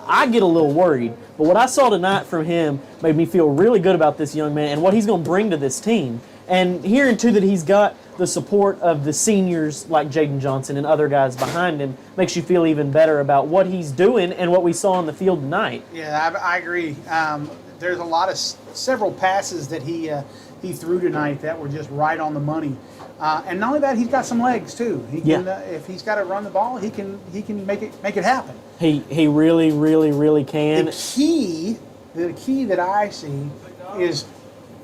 I get a little worried. But what I saw tonight from him made me feel really good about this young man and what he's going to bring to this team. And hearing, too, that he's got the support of the seniors like Jaden Johnson and other guys behind him makes you feel even better about what he's doing and what we saw on the field tonight. Yeah, I agree. There's a lot of several passes that he threw tonight that were just right on the money, and not only that, he's got some legs too. He can, if he's got to run the ball, he can make it happen. He really, really, really can. The key that I see is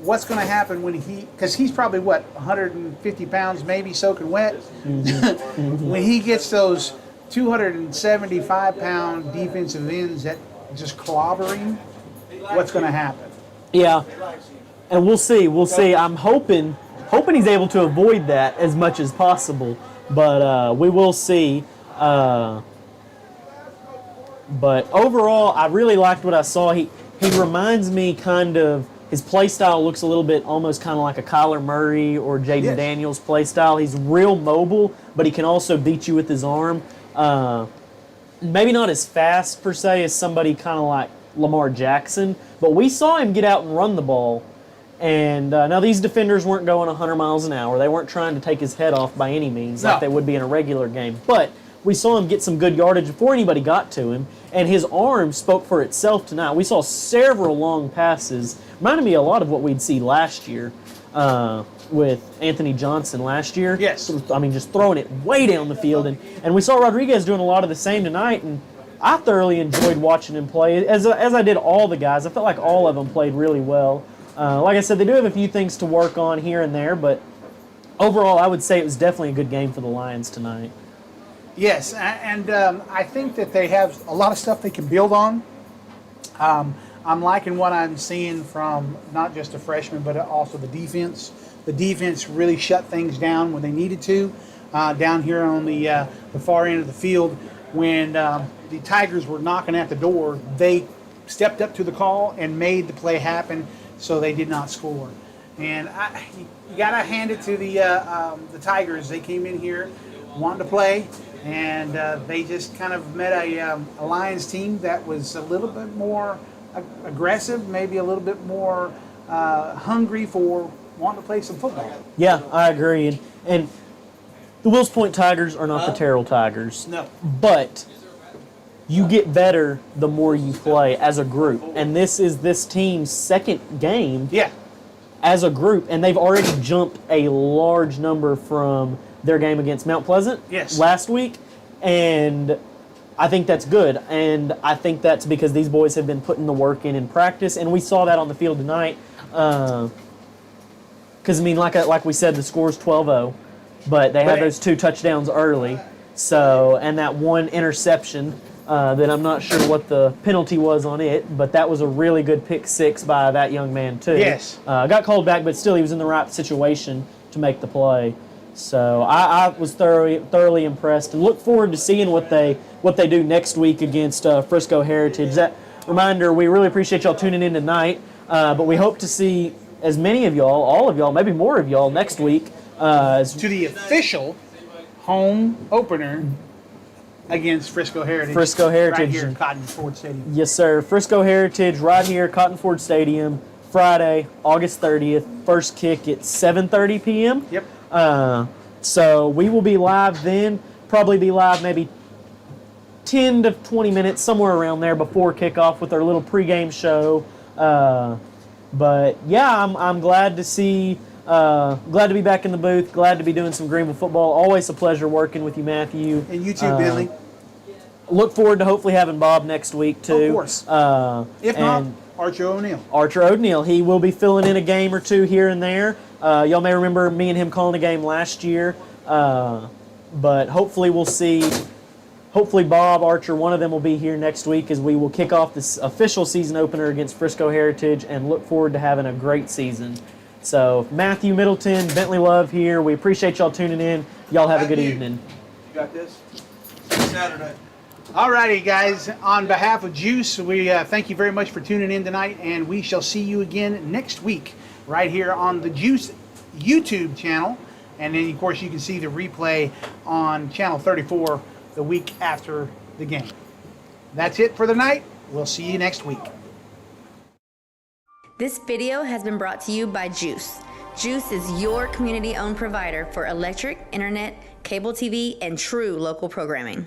what's going to happen because he's probably 150 pounds, maybe soaking wet. Mm-hmm. When he gets those 275-pound defensive ends that just clobber him. What's going to happen? Yeah, and we'll see. I'm hoping he's able to avoid that as much as possible, but we will see. But overall, I really liked what I saw. He reminds me kind of, his play style looks a little bit almost kind of like a Kyler Murray or Jaden Daniels play style. He's real mobile, but he can also beat you with his arm. Maybe not as fast per se as somebody kind of like Lamar Jackson, but we saw him get out and run the ball. And now these defenders weren't going 100 miles an hour. They weren't trying to take his head off by any means like they would be in a regular game. But we saw him get some good yardage before anybody got to him, and his arm spoke for itself tonight. We saw several long passes. Reminded me a lot of what we'd see last year with Anthony Johnson last year. Yes. I mean, just throwing it way down the field. And we saw Rodriguez doing a lot of the same tonight, and I thoroughly enjoyed watching him play, as I did all the guys. I felt like all of them played really well. Like I said, they do have a few things to work on here and there, but overall, I would say it was definitely a good game for the Lions tonight. Yes, and I think that they have a lot of stuff they can build on. I'm liking what I'm seeing from not just the freshmen, but also the defense. The defense really shut things down when they needed to. Down here on the far end of the field, when the Tigers were knocking at the door, they stepped up to the call and made the play happen, so they did not score. And you got to hand it to the Tigers. They came in here wanting to play, and they just kind of met a Lions team that was a little bit more aggressive, maybe a little bit more hungry for wanting to play some football. Yeah, I agree. And the Wills Point Tigers are not the Terrell Tigers. No. But you get better the more you play as a group. And this is this team's second game as a group. And they've already jumped a large number from their game against Mount Pleasant last week. And I think that's good. And I think that's because these boys have been putting the work in practice. And we saw that on the field tonight. Because, I mean, like we said, the score's 12-0. But they had those 2 touchdowns early, so, and that 1 interception that I'm not sure what the penalty was on it, but that was a really good pick 6 by that young man too. Yes. Got called back, but still he was in the right situation to make the play. So I was thoroughly impressed, and look forward to seeing what they do next week against Frisco Heritage. That reminder, we really appreciate y'all tuning in tonight, but we hope to see as many of y'all, all of y'all, maybe more of y'all next week. To the official home opener against Frisco Heritage. Frisco Heritage. Right here at Cotton Ford Stadium. Yes, sir. Frisco Heritage right here at Cotton Ford Stadium, Friday, August 30th. First kick at 7:30 p.m. Yep. So we will be live then. Probably be live maybe 10 to 20 minutes, somewhere around there before kickoff with our little pregame show. But yeah, I'm glad to see... glad to be back in the booth. Glad to be doing some Greenville football. Always a pleasure working with you, Matthew. And you too, Billy. Look forward to hopefully having Bob next week, too. Of course. If not, Archer O'Neill. Archer O'Neill. He will be filling in a game or two here and there. Y'all may remember me and him calling a game last year. But hopefully we'll see. Hopefully Bob, Archer, one of them will be here next week as we will kick off this official season opener against Frisco Heritage and look forward to having a great season. So, Matthew Middleton, Bentley Love here. We appreciate y'all tuning in. Y'all have a good evening. You got this? Saturday. All righty, guys. On behalf of GEUS, we thank you very much for tuning in tonight, and we shall see you again next week right here on the GEUS YouTube channel. And then, of course, you can see the replay on Channel 34 the week after the game. That's it for the night. We'll see you next week. This video has been brought to you by GEUS. GEUS is your community-owned provider for electric, internet, cable TV, and true local programming.